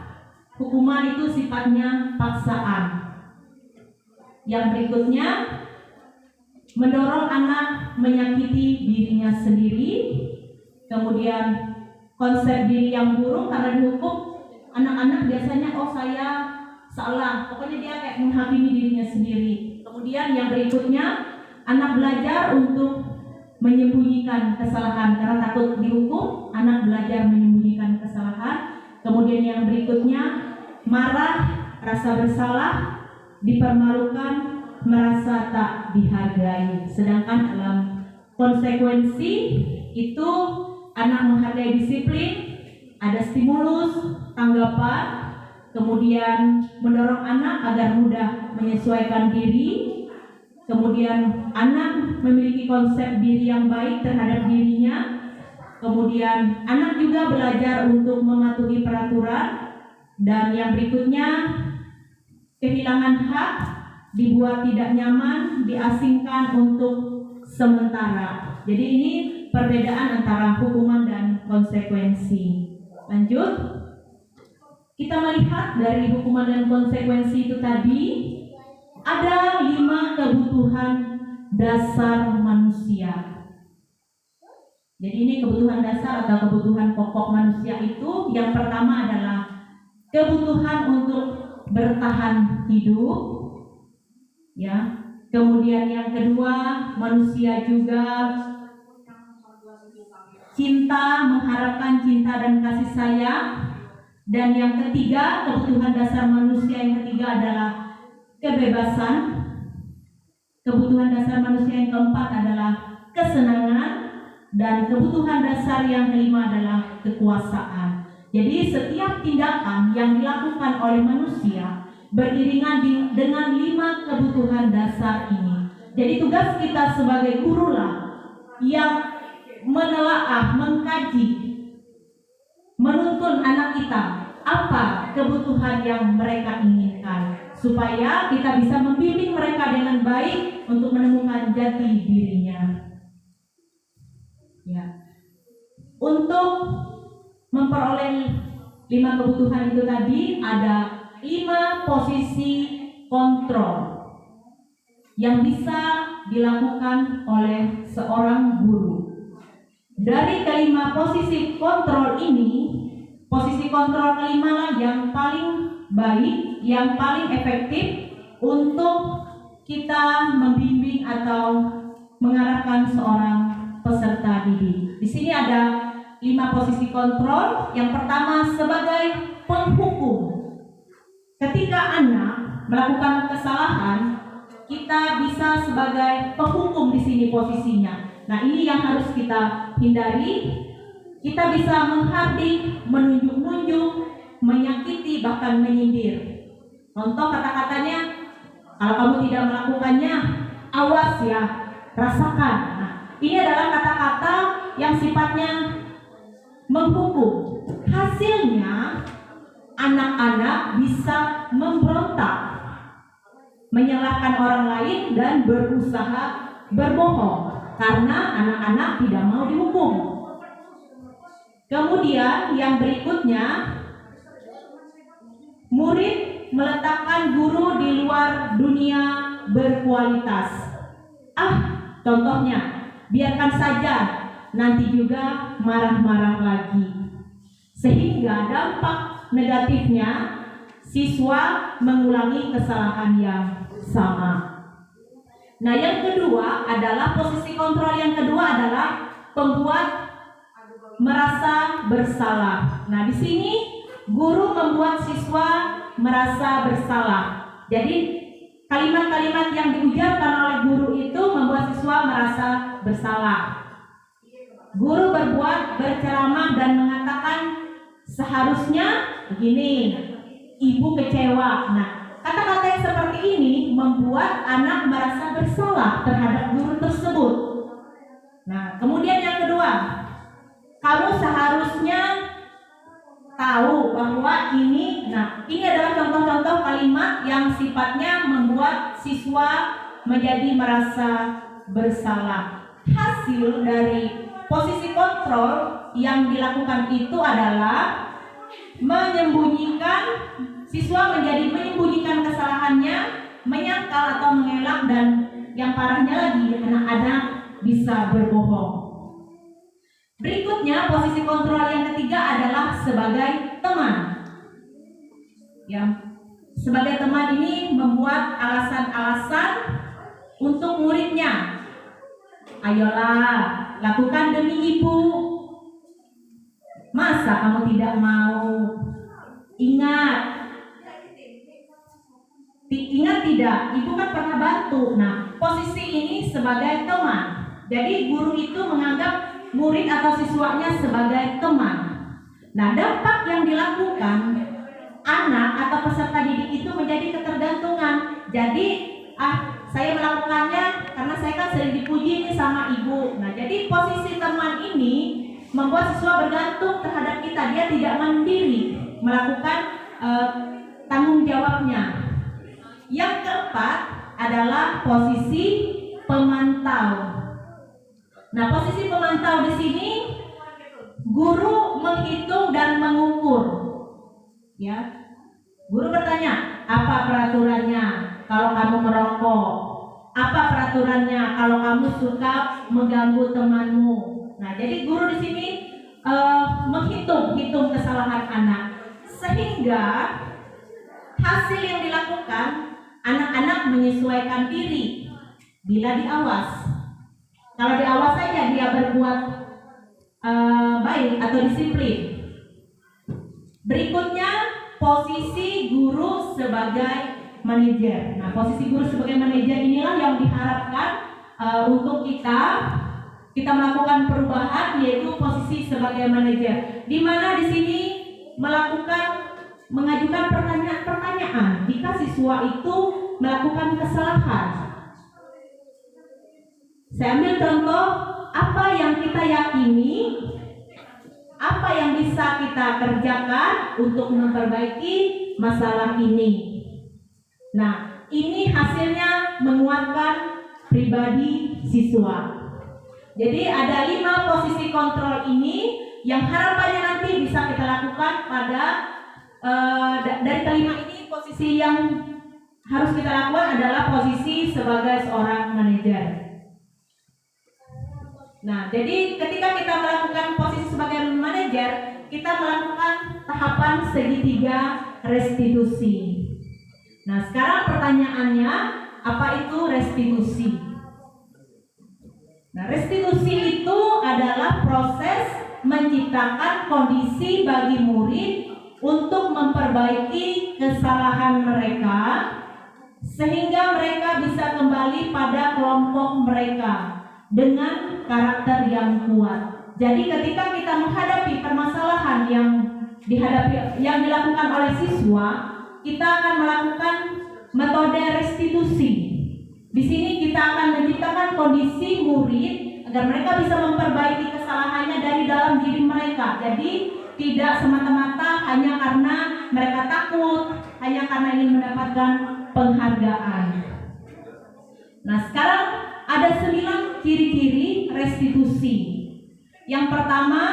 hukuman itu sifatnya paksaan. Yang berikutnya, mendorong anak menyakiti dirinya sendiri. Kemudian konsep diri yang buruk karena dihukum, anak-anak biasanya saya salah. Pokoknya dia kayak menghakimi dirinya sendiri. Kemudian yang berikutnya, anak belajar untuk menyembunyikan kesalahan karena takut dihukum. Anak belajar menyembunyikan kesalahan. Kemudian yang berikutnya, marah, rasa bersalah, dipermalukan, merasa tak dihargai. Sedangkan dalam konsekuensi itu anak menghargai disiplin, ada stimulus, tanggapan, kemudian mendorong anak agar mudah menyesuaikan diri, kemudian anak memiliki konsep diri yang baik terhadap dirinya, kemudian anak juga belajar untuk mematuhi peraturan, dan yang berikutnya kehilangan hak, dibuat tidak nyaman, diasingkan untuk sementara. Jadi ini perbedaan antara hukuman dan konsekuensi. Lanjut. Kita melihat dari hukuman dan konsekuensi itu tadi ada 5 kebutuhan dasar manusia. Jadi ini kebutuhan dasar atau kebutuhan pokok manusia itu yang pertama adalah kebutuhan untuk bertahan hidup, ya. Kemudian yang kedua, manusia juga cinta, mengharapkan cinta dan kasih sayang. Dan yang ketiga, kebutuhan dasar manusia yang ketiga adalah kebebasan. Kebutuhan dasar manusia yang keempat adalah kesenangan, dan kebutuhan dasar yang kelima adalah kekuasaan. Jadi setiap tindakan yang dilakukan oleh manusia beriringan dengan 5 kebutuhan dasar ini. Jadi tugas kita sebagai guru lah yang menelaah, mengkaji, menuntun anak kita apa kebutuhan yang mereka inginkan, supaya kita bisa membimbing mereka dengan baik untuk menemukan jati dirinya. Ya. Untuk memperoleh 5 kebutuhan itu tadi ada 5 posisi kontrol yang bisa dilakukan oleh seorang guru. Dari kelima posisi kontrol ini, posisi kontrol kelima lah yang paling baik, yang paling efektif untuk kita membimbing atau mengarahkan seorang peserta didik. Di sini ada 5 posisi kontrol. Yang pertama sebagai penghukum. ketika anak melakukan kesalahan, kita bisa sebagai penghukum di sini posisinya. Nah, ini yang harus kita hindari. Kita bisa menghardik, menunjuk-nunjuk, menyakiti, bahkan menyindir. Contoh kata-katanya, kalau kamu tidak melakukannya, awas ya, rasakan. Nah, ini adalah kata-kata yang sifatnya menghukum. Hasilnya, anak-anak bisa memberontak, menyalahkan orang lain dan berusaha berbohong karena anak-anak tidak mau dihukum. Kemudian yang berikutnya, murid meletakkan guru di luar dunia berkualitas. Contohnya, biarkan saja, nanti juga marah-marah lagi. Sehingga dampak negatifnya, siswa mengulangi kesalahan yang sama. Nah, yang kedua adalah posisi kontrol yang kedua adalah pembuat merasa bersalah. Nah, di sini guru membuat siswa merasa bersalah. Jadi kalimat-kalimat yang diucapkan oleh guru itu membuat siswa merasa bersalah. Guru berceramah dan mengatakan seharusnya begini, ibu kecewa. Nah, kata-kata yang seperti ini membuat anak merasa bersalah terhadap guru tersebut. Nah, kemudian yang kedua, kamu seharusnya tahu bahwa ini adalah contoh-contoh kalimat yang sifatnya membuat siswa menjadi merasa bersalah. Hasil dari posisi kontrol yang dilakukan itu adalah siswa menjadi menyembunyikan kesalahannya, menyangkal atau mengelak, dan yang parahnya lagi, anak-anak bisa berbohong. Berikutnya, posisi kontrol yang ketiga adalah sebagai teman. Ya, sebagai teman ini membuat alasan-alasan untuk muridnya. Ayolah, lakukan demi ibu. Masa kamu tidak mau? Ingat tidak? Ibu kan pernah bantu. Nah, posisi ini sebagai teman. Jadi guru itu menganggap murid atau siswanya sebagai teman. Nah, dampak yang dilakukan anak atau peserta didik itu menjadi ketergantungan. Jadi, saya melakukannya karena saya kan sering dipuji nih sama ibu. Nah, jadi posisi teman ini membuat siswa bergantung terhadap kita. Dia tidak mandiri melakukan tanggung jawabnya. Yang keempat adalah posisi pemantau. Nah, posisi pemantau di sini guru menghitung dan mengukur. Ya, guru bertanya, apa peraturannya kalau kamu merokok? Apa peraturannya kalau kamu suka mengganggu temanmu? Nah, jadi guru di sini menghitung kesalahan anak, sehingga hasil yang dilakukan anak-anak menyesuaikan diri bila diawas. Kalau diawas saja dia berbuat baik atau disiplin. Berikutnya, posisi guru sebagai manajer. Nah, posisi guru sebagai manajer inilah yang diharapkan untuk kita melakukan perubahan, yaitu posisi sebagai manajer, di mana di sini mengajukan pertanyaan jika siswa itu melakukan kesalahan. Saya ambil contoh, apa yang kita yakini, apa yang bisa kita kerjakan untuk memperbaiki masalah ini. Nah, ini hasilnya menguatkan pribadi siswa. Jadi ada 5 posisi kontrol ini yang harapannya nanti bisa kita lakukan pada dari kelima ini. Posisi yang harus kita lakukan adalah posisi sebagai seorang manajer. Nah, jadi ketika kita melakukan posisi sebagai manajer, kita melakukan tahapan segitiga restitusi. Nah, sekarang pertanyaannya, apa itu restitusi? Nah, restitusi itu adalah proses menciptakan kondisi bagi murid untuk memperbaiki kesalahan mereka sehingga mereka bisa kembali pada kelompok mereka dengan karakter yang kuat. Jadi ketika kita menghadapi permasalahan yang dilakukan oleh siswa, kita akan melakukan metode restitusi. Di sini kita akan menciptakan kondisi murid agar mereka bisa memperbaiki kesalahannya dari dalam diri mereka. Jadi tidak semata-mata hanya karena mereka takut, hanya karena ingin mendapatkan penghargaan. Nah, sekarang ada 9 ciri-ciri restitusi. Yang pertama,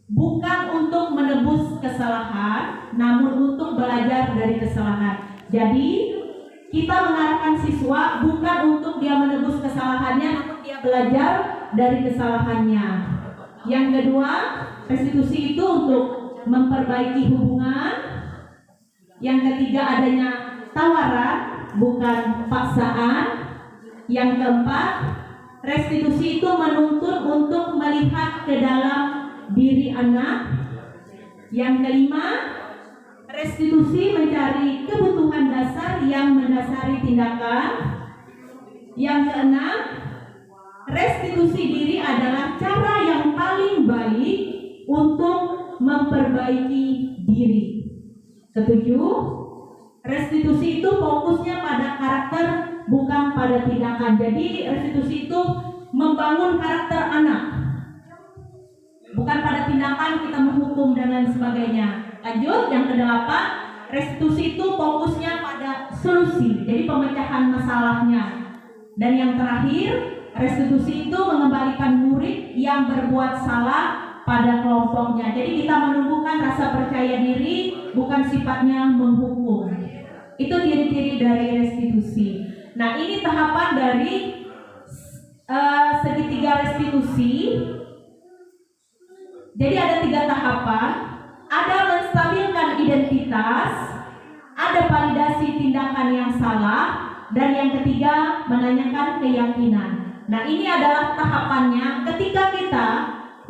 bukan untuk menebus kesalahan, namun untuk belajar dari kesalahan. Jadi, kita mengarahkan siswa bukan untuk dia menebus kesalahannya, namun dia belajar dari kesalahannya. Yang kedua, restitusi itu untuk memperbaiki hubungan. Yang ketiga, adanya tawaran, bukan paksaan. Yang keempat, restitusi itu menuntun untuk melihat ke dalam diri anak. Yang kelima, restitusi mencari kebutuhan dasar yang mendasari tindakan. Yang keenam, restitusi diri adalah cara yang paling baik untuk memperbaiki diri. Ketujuh, restitusi itu fokusnya pada karakter bukan pada tindakan. Jadi restitusi itu membangun karakter anak, bukan pada tindakan kita menghukum dan lain sebagainya. Lanjut, yang kedelapan, restitusi itu fokusnya pada solusi, jadi pemecahan masalahnya. Dan yang terakhir, restitusi itu mengembalikan murid yang berbuat salah pada kelompoknya. Jadi kita menumbuhkan rasa percaya diri, bukan sifatnya menghukum. Itu ciri-ciri dari restitusi. Nah, ini tahapan dari segitiga restitusi. Jadi ada 3 tahapan. Ada menstabilkan identitas, ada validasi tindakan yang salah, dan yang ketiga menanyakan keyakinan. Nah, ini adalah tahapannya ketika kita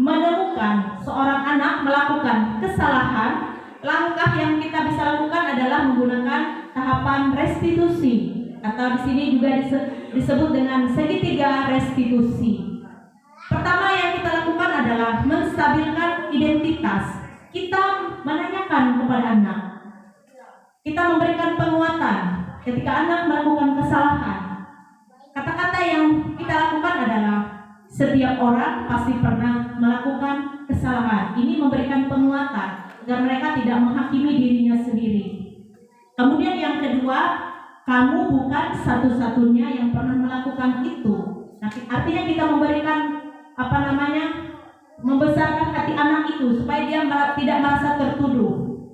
menemukan seorang anak melakukan kesalahan. Langkah yang kita bisa lakukan adalah menggunakan tahapan restitusi, atau di sini juga disebut dengan segitiga restitusi. Pertama yang kita lakukan adalah menstabilkan identitas. Kita menanyakan kepada anak, kita memberikan penguatan ketika anak melakukan kesalahan. Kata-kata yang kita lakukan adalah setiap orang pasti pernah melakukan kesalahan. Ini memberikan penguatan agar mereka tidak menghakimi dirinya sendiri. Kemudian yang kedua, kamu bukan satu-satunya yang pernah melakukan itu. Nah, artinya kita memberikan membesarkan hati anak itu supaya dia tidak merasa tertuduh.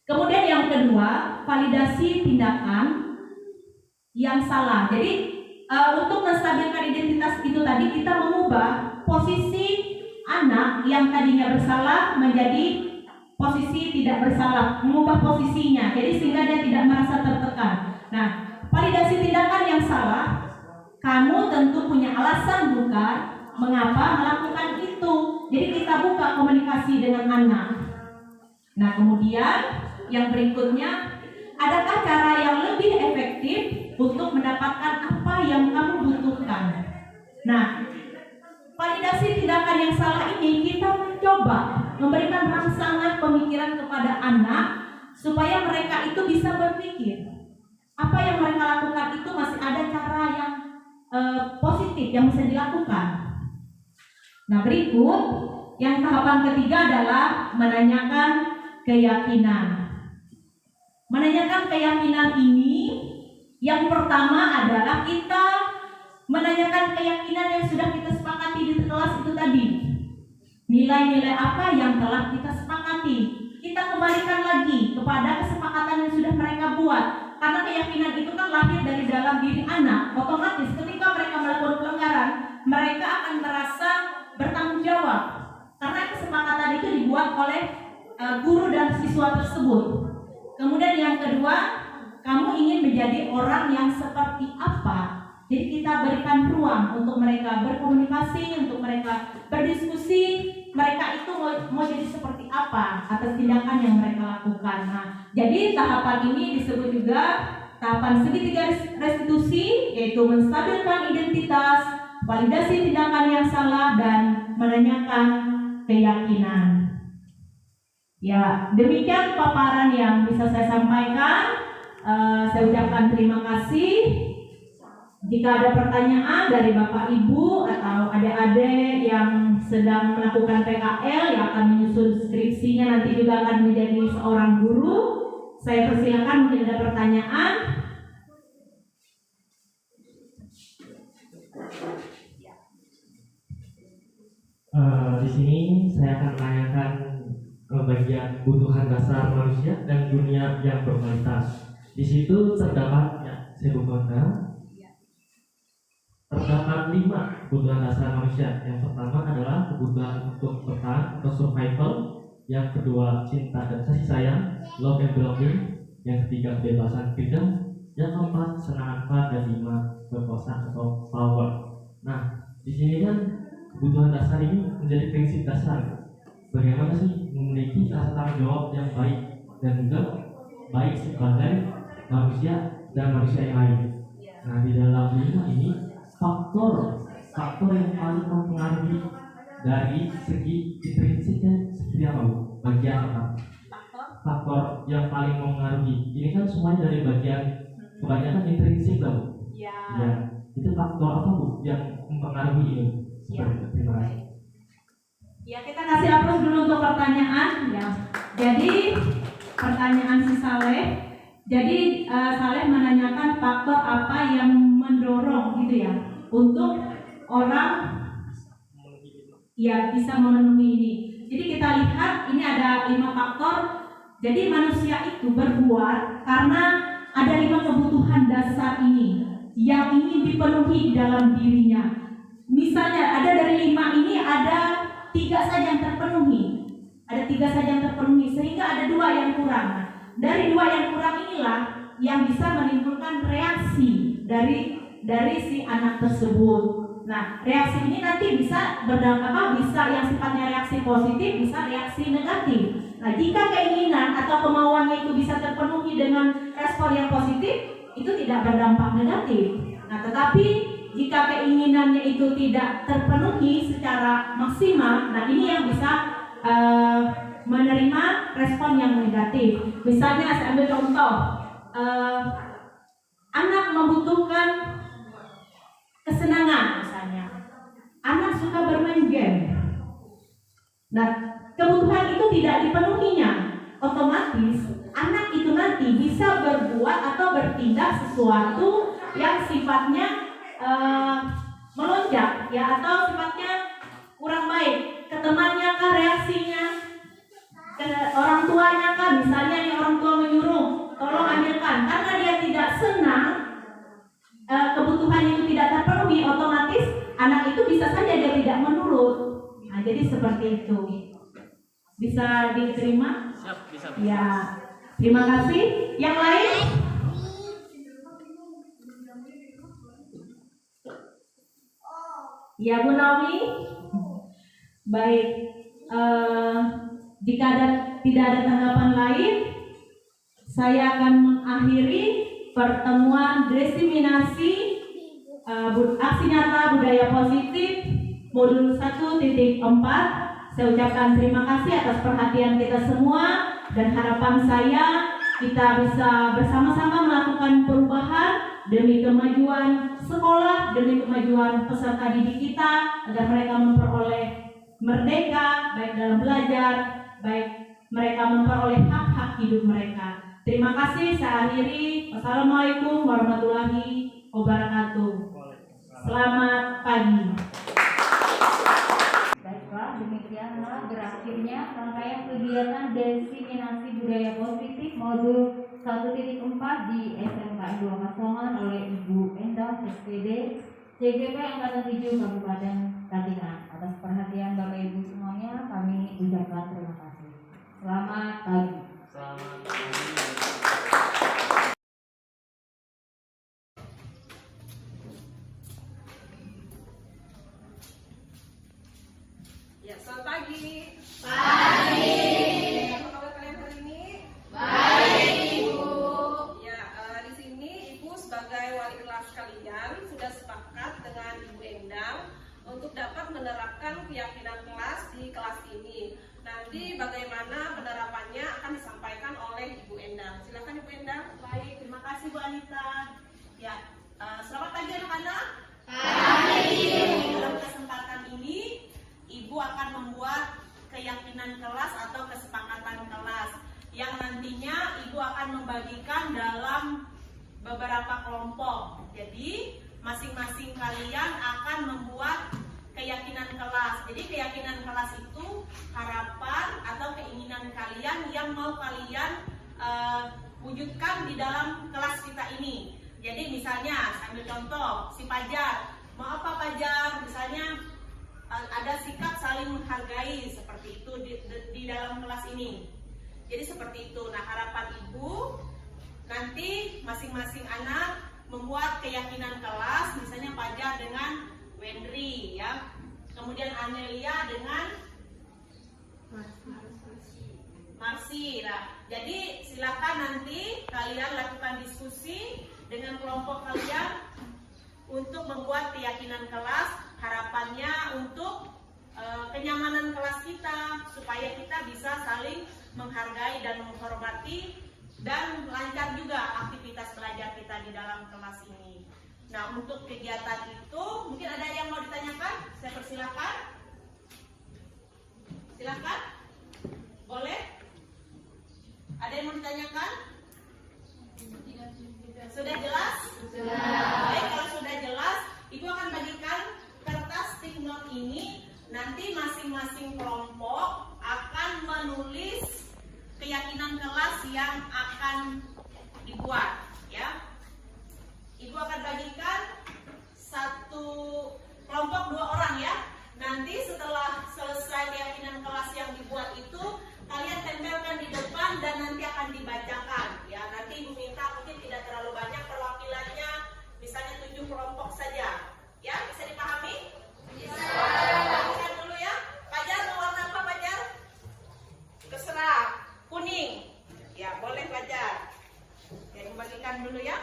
Kemudian yang kedua, validasi tindakan yang salah. Jadi untuk menstabilkan identitas itu tadi, kita mengubah posisi anak yang tadinya bersalah menjadi posisi tidak bersalah, mengubah posisinya, jadi sehingga dia tidak merasa tertekan. Nah, validasi tindakan yang salah, kamu tentu punya alasan bukan mengapa melakukan itu. Jadi kita buka komunikasi dengan anak. Nah, kemudian yang berikutnya, adakah cara yang lebih efektif untuk mendapatkan apa yang kamu butuhkan? Nah, validasi tindakan yang salah ini kita mencoba memberikan rangsangan pemikiran kepada anak supaya mereka itu bisa berpikir apa yang mereka lakukan itu masih ada cara yang positif yang bisa dilakukan. Nah, berikut yang tahapan ketiga adalah menanyakan keyakinan. Menanyakan keyakinan ini, yang pertama adalah kita menanyakan keyakinan yang sudah kita sepakati di kelas itu tadi. Nilai-nilai apa yang telah kita sepakati, kita kembalikan lagi kepada kesepakatan yang sudah mereka buat. Karena keyakinan itu kan lahir dari dalam diri anak. Otomatis ketika mereka melakukan pelanggaran, mereka akan merasa bertanggung jawab. Karena kesepakatan itu dibuat oleh guru dan siswa tersebut. Kemudian yang kedua, kamu ingin menjadi orang yang seperti apa? Jadi kita berikan ruang untuk mereka berkomunikasi, untuk mereka berdiskusi, mereka itu mau jadi seperti apa atas tindakan yang mereka lakukan. Nah, jadi tahapan ini disebut juga tahapan segitiga restitusi, yaitu menstabilkan identitas, validasi tindakan yang salah, dan menanyakan keyakinan. Ya, demikian paparan yang bisa saya sampaikan. Saya ucapkan terima kasih. Jika ada pertanyaan dari Bapak Ibu atau adik-adik yang sedang melakukan PKL yang akan menyusun skripsinya nanti juga akan menjadi seorang guru, saya persilakan mungkin ada pertanyaan. Di sini saya akan menanyakan bagian kebutuhan dasar manusia dan dunia yang berkualitas. Di situ terdapat, ya, saya buka. Terdapat 5 kebutuhan dasar manusia. Yang pertama adalah kebutuhan untuk bertahan atau survival. Yang kedua, cinta dan kasih sayang, love and belonging. Yang ketiga, kebebasan, freedom. Yang keempat, kesenangan, fun. Dan 5, kekuasaan atau power. Nah, di sini kan kebutuhan dasar ini menjadi prinsip dasar. Bagaimana sih memiliki rasa tanggung jawab yang baik dan juga baik sebagai manusia dan manusia yang lain. Nah, di dalam 5 ini faktor yang paling mempengaruhi dari segi intrinsiknya seperti apa, Bu? Bagian apa? Faktor yang paling mempengaruhi ini kan semuanya dari kebanyakan intrinsik, Bu. Ya, itu faktor apa, Bu, yang mempengaruhi ini? Terima kasih. Ya, kita kasih aplaus dulu untuk pertanyaan. Ya, jadi pertanyaan si Saleh. Jadi Saleh menanyakan faktor apa yang mendorong gitu ya untuk orang ya bisa memenuhi ini. Jadi kita lihat ini ada 5 faktor. Jadi manusia itu berbuat karena ada 5 kebutuhan dasar ini yang ingin dipenuhi di dalam dirinya. Misalnya ada dari 5 ini ada 3 saja yang terpenuhi. Ada 3 saja yang terpenuhi sehingga ada 2 yang kurang. Dari 2 yang kurang inilah yang bisa menimbulkan reaksi dari si anak tersebut. Nah, reaksi ini nanti bisa berdampak, bisa yang sifatnya reaksi positif, bisa reaksi negatif. Nah, jika keinginan atau kemauannya itu bisa terpenuhi dengan respon yang positif, itu tidak berdampak negatif. Nah, tetapi jika keinginannya itu tidak terpenuhi secara maksimal, nah ini yang bisa menerima respon yang negatif. Misalnya saya ambil contoh, anak membutuhkan kesenangan misalnya. Anak suka bermain game. Nah, kebutuhan itu tidak dipenuhinya. Otomatis anak itu nanti bisa berbuat atau bertindak sesuatu yang sifatnya melonjak ya, atau sifatnya kurang baik. Ke temannya kah reaksinya? Ke orang tuanya kah? Misalnya yang orang tua menyuruh tolong ambilkan, karena dia tidak senang, kebutuhan itu tidak terpenuhi, otomatis anak itu bisa saja dia tidak menurut. Nah, jadi seperti itu. Bisa diterima? Siap, bisa. Ya, terima kasih. Yang lain? Ya, Bu Naomi. Baik. Jika tidak ada tanggapan lain, saya akan mengakhiri pertemuan diseminasi aksi nyata budaya positif modul 1.4. Saya ucapkan terima kasih atas perhatian kita semua, dan harapan saya kita bisa bersama-sama melakukan perubahan demi kemajuan sekolah, demi kemajuan peserta didik kita, agar mereka memperoleh merdeka baik dalam belajar, baik mereka memperoleh hak-hak hidup mereka. Terima kasih, saya akhiri. Wassalamualaikum warahmatullahi wabarakatuh. Selamat pagi. Baiklah, demikianlah berakhirnya rangkaian kegiatan diseminasi budaya positif modul 1.4 di SMK 2 Kasongan oleh Ibu Endah SPD CGP Angkatan 7 Kabupaten Katingan. Atas perhatian Bapak Ibu semuanya, kami ucapkan terima kasih. Selamat pagi. Selamat pagi. Ya, selamat pagi. Pagi. Apa kabar kalian hari ini? Baik, Ibu. Ya, di sini Ibu sebagai wali kelas kalian sudah sepakat dengan Ibu Endang untuk dapat menerapkan keyakinan kelas di kelas ini. Nanti bagaimana penerapannya akan disampaikan oleh Ibu Endang. Silakan Ibu Endang. Baik, terima kasih Bu Anita. Ya, selamat pagi anak-anak. Dalam kesempatan ini, Ibu akan membuat keyakinan kelas atau kesepakatan kelas yang nantinya Ibu akan membagikan dalam beberapa kelompok. Jadi, masing-masing kalian akan membuat keyakinan kelas. Jadi, keyakinan kelas itu harapan atau keinginan kalian yang mau kalian wujudkan di dalam kelas kita ini. Jadi, misalnya, sambil contoh, si Pajar, mau apa Pajar? Misalnya, ada sikap saling menghargai seperti itu di dalam kelas ini. Jadi seperti itu. Nah, harapan Ibu nanti masing-masing anak membuat keyakinan kelas, misalnya Pajar dengan Wendri, ya. Kemudian Anelia dengan Marsi. Nah, jadi silakan nanti kalian lakukan diskusi dengan kelompok kalian untuk membuat keyakinan kelas. Harapannya untuk kenyamanan kelas kita, supaya kita bisa saling menghargai dan menghormati dan lancar juga aktivitas belajar kita di dalam kelas ini. Nah, untuk kegiatan itu mungkin ada yang mau ditanyakan? Saya persilakan. Silakan. Boleh? Ada yang mau ditanyakan? Sudah jelas? Sudah. Baik, kalau sudah jelas, Ibu akan bagikan kertas stick note ini. Nanti masing-masing kelompok akan menulis keyakinan kelas yang akan dibuat, ya. Ibu akan bagikan satu kelompok 2 orang, ya. Nanti setelah selesai keyakinan kelas yang dibuat itu, kalian tempelkan di depan dan nanti akan dibacakan, ya. Nanti Ibu minta mungkin tidak terlalu banyak perwakilannya, misalnya 7 kelompok saja, ya. Bisa dipahami? Bisa. Bagikan dulu, ya. Pajar mau warna apa, Pajar? Terserah. Kuning. Ya, boleh Pajar. Ya, Ibu bagikan dulu, ya.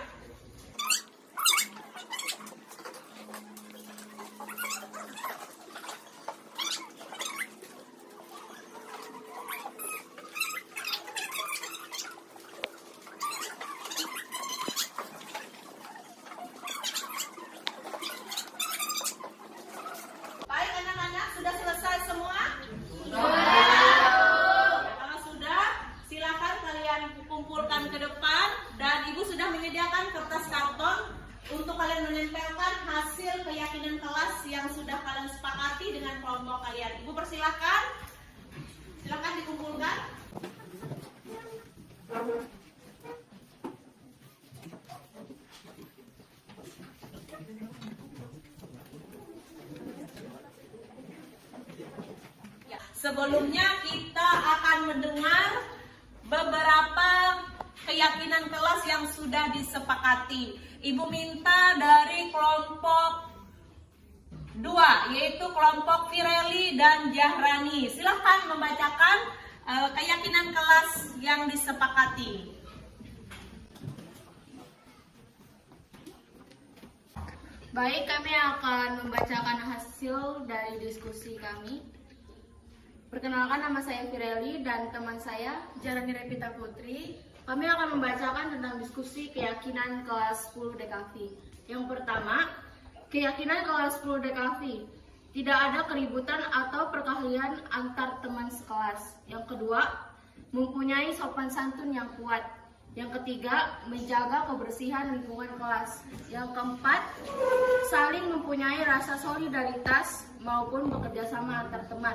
Baik anak-anak, sudah selesai semua? Kalau sudah, silakan kalian kumpulkan ke depan dan Ibu sudah menyediakan kertas karton untuk kalian menempelkan hasil keyakinan kelas yang sudah kalian sepakati dengan kelompok kalian. Ibu persilakan. Silakan dikumpulkan. Sebelumnya kita akan mendengar beberapa keyakinan kelas yang sudah disepakati. Ibu minta dari kelompok 2, yaitu kelompok Fireli dan Jahrani. Silahkan membacakan keyakinan kelas yang disepakati. Baik, kami akan membacakan hasil dari diskusi kami. Perkenalkan, nama saya Fireli dan teman saya Jahrani Revita Putri. Kami akan membacakan tentang diskusi keyakinan kelas 10 DKV. Yang pertama, keyakinan kelas 10 DKV. Tidak ada keributan atau perkelahian antar teman sekelas. Yang kedua, mempunyai sopan santun yang kuat. Yang ketiga, menjaga kebersihan lingkungan kelas. Yang keempat, saling mempunyai rasa solidaritas maupun bekerja sama antar teman.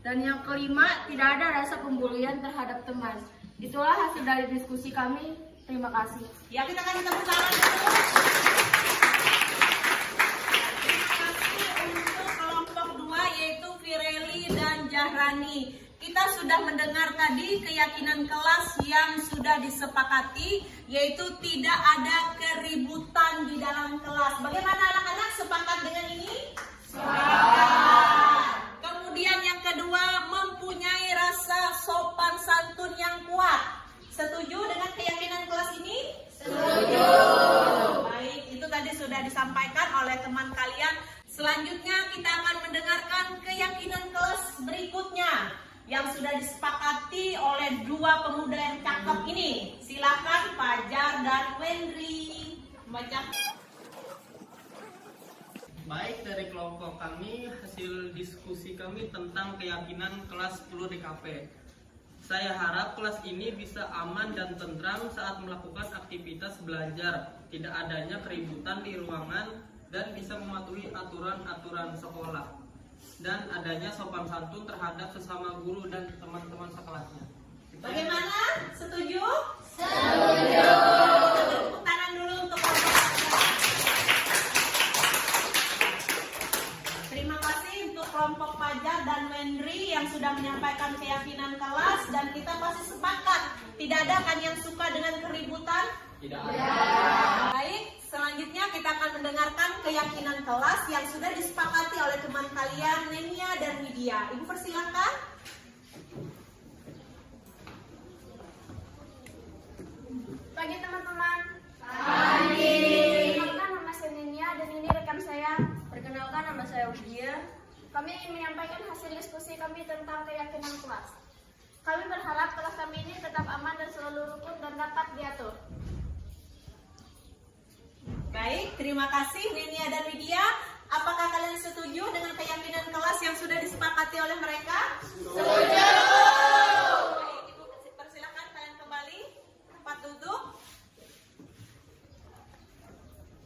Dan yang kelima, tidak ada rasa pembulian terhadap teman. Itulah hasil dari diskusi kami. Terima kasih. Ya, kita akan tepuk tangan dulu. Terima kasih untuk kelompok 2, yaitu Fireli dan Jahrani. Kita sudah mendengar tadi keyakinan kelas yang sudah disepakati, yaitu tidak ada keributan di dalam kelas. Bagaimana anak-anak, sepakat dengan ini? Sepakat. Kemudian yang sudah disepakati oleh dua pemuda yang cakep ini. Silakan Fajar dan Wendri membaca. Baik, dari kelompok kami, hasil diskusi kami tentang keyakinan kelas 10 DKP. Saya harap kelas ini bisa aman dan tentram saat melakukan aktivitas belajar, tidak adanya keributan di ruangan, dan bisa mematuhi aturan-aturan sekolah, dan adanya sopan santun terhadap sesama guru dan teman-teman sekelasnya. Bagaimana? Setuju? Setuju. Tepuk tangan dulu untuk terima kasih untuk kelompok Fajar dan Wendri yang sudah menyampaikan keyakinan kelas, dan kita pasti sepakat tidak ada kan yang suka dengan keributan? Tidak ada. Baik, selanjutnya kita akan mendengarkan keyakinan kelas yang sudah disepakati oleh teman kalian Nenia dan Widya. Ibu persilakan. Pagi teman-teman. Pagi. Perkenalkan nama saya Nenia dan ini rekan saya. Perkenalkan nama saya Widya. Kami ingin menyampaikan hasil diskusi kami tentang keyakinan kelas. Kami berharap kelas kami ini tetap aman dan selalu rukun dan dapat diatur. Baik, terima kasih Nenia dan Widya. Apakah kalian setuju dengan keyakinan kelas yang sudah disepakati oleh mereka? Setuju. Baik, Ibu persilakan kalian kembali tempat duduk.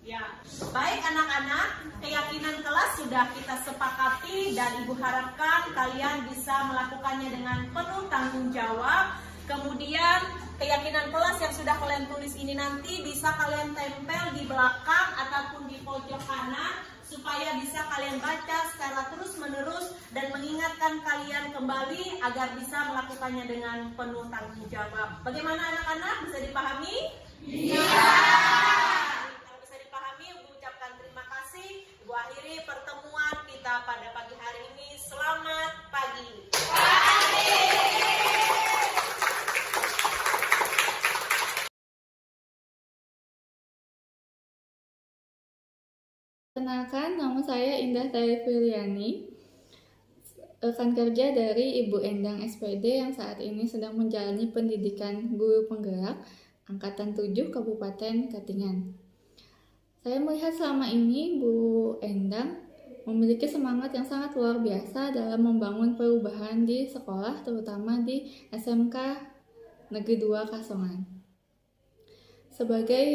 Ya, baik anak-anak, keyakinan kelas sudah kita sepakati dan Ibu harapkan kalian bisa melakukannya dengan penuh tanggung jawab. Kemudian keyakinan kelas yang sudah kalian tulis ini nanti bisa kalian tempel di belakang ataupun di pojok kanan supaya bisa kalian baca secara terus-menerus dan mengingatkan kalian kembali agar bisa melakukannya dengan penuh tanggung jawab. Bagaimana anak-anak? Bisa dipahami? Iya. Kalau bisa dipahami, Ibu ucapkan terima kasih. Ibu akhiri pertemuan kita pada pagi hari ini. Selamat pagi. Perkenalkan, nama saya Indah Tari Filiani, rekan kerja dari Ibu Endang SPD yang saat ini sedang menjalani pendidikan guru penggerak Angkatan 7 Kabupaten Katingan. Saya melihat selama ini Bu Endang memiliki semangat yang sangat luar biasa dalam membangun perubahan di sekolah, terutama di SMK Negeri 2 Kasongan. Sebagai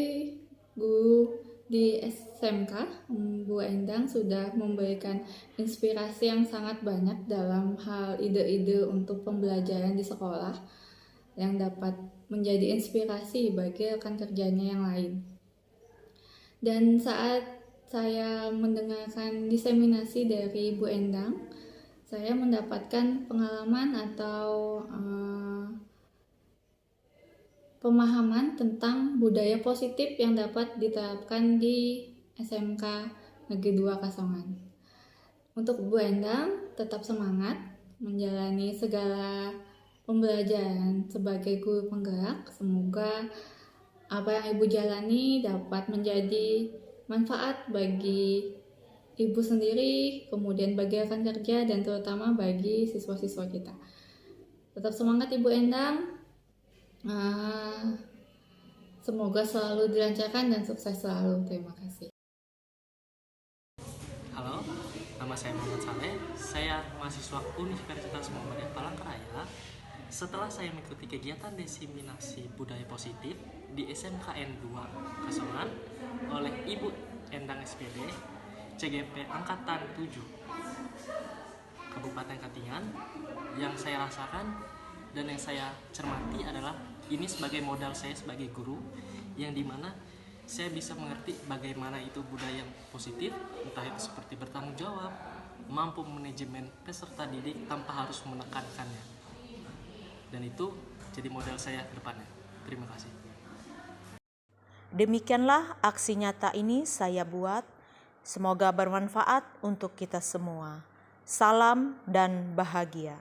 guru di SMK, Bu Endang sudah memberikan inspirasi yang sangat banyak dalam hal ide-ide untuk pembelajaran di sekolah yang dapat menjadi inspirasi bagi rekan kerjanya yang lain. Dan saat saya mendengarkan diseminasi dari Bu Endang, saya mendapatkan pengalaman atau pemahaman tentang budaya positif yang dapat diterapkan di SMK Negeri 2 Kasongan. Untuk Bu Endang, tetap semangat menjalani segala pembelajaran sebagai guru penggerak. Semoga apa yang Ibu jalani dapat menjadi manfaat bagi Ibu sendiri, kemudian bagi rekan kerja, dan terutama bagi siswa-siswa kita. Tetap semangat Ibu Endang. Semoga selalu dilancarkan dan sukses selalu. Terima kasih. Halo, nama saya Muhammad Saleh. Saya mahasiswa Universitas Muhammadiyah Palangkaraya. Setelah saya mengikuti kegiatan diseminasi budaya positif di SMKN 2 Kasongan oleh Ibu Endang SPD, CGP Angkatan 7 Kabupaten Katingan, yang saya rasakan dan yang saya cermati adalah ini sebagai modal saya sebagai guru, yang dimana saya bisa mengerti bagaimana itu budaya yang positif, entah itu seperti bertanggung jawab, mampu manajemen peserta didik tanpa harus menekankannya, dan itu jadi modal saya ke depannya. Terima kasih. Demikianlah aksi nyata ini saya buat. Semoga bermanfaat untuk kita semua. Salam dan bahagia.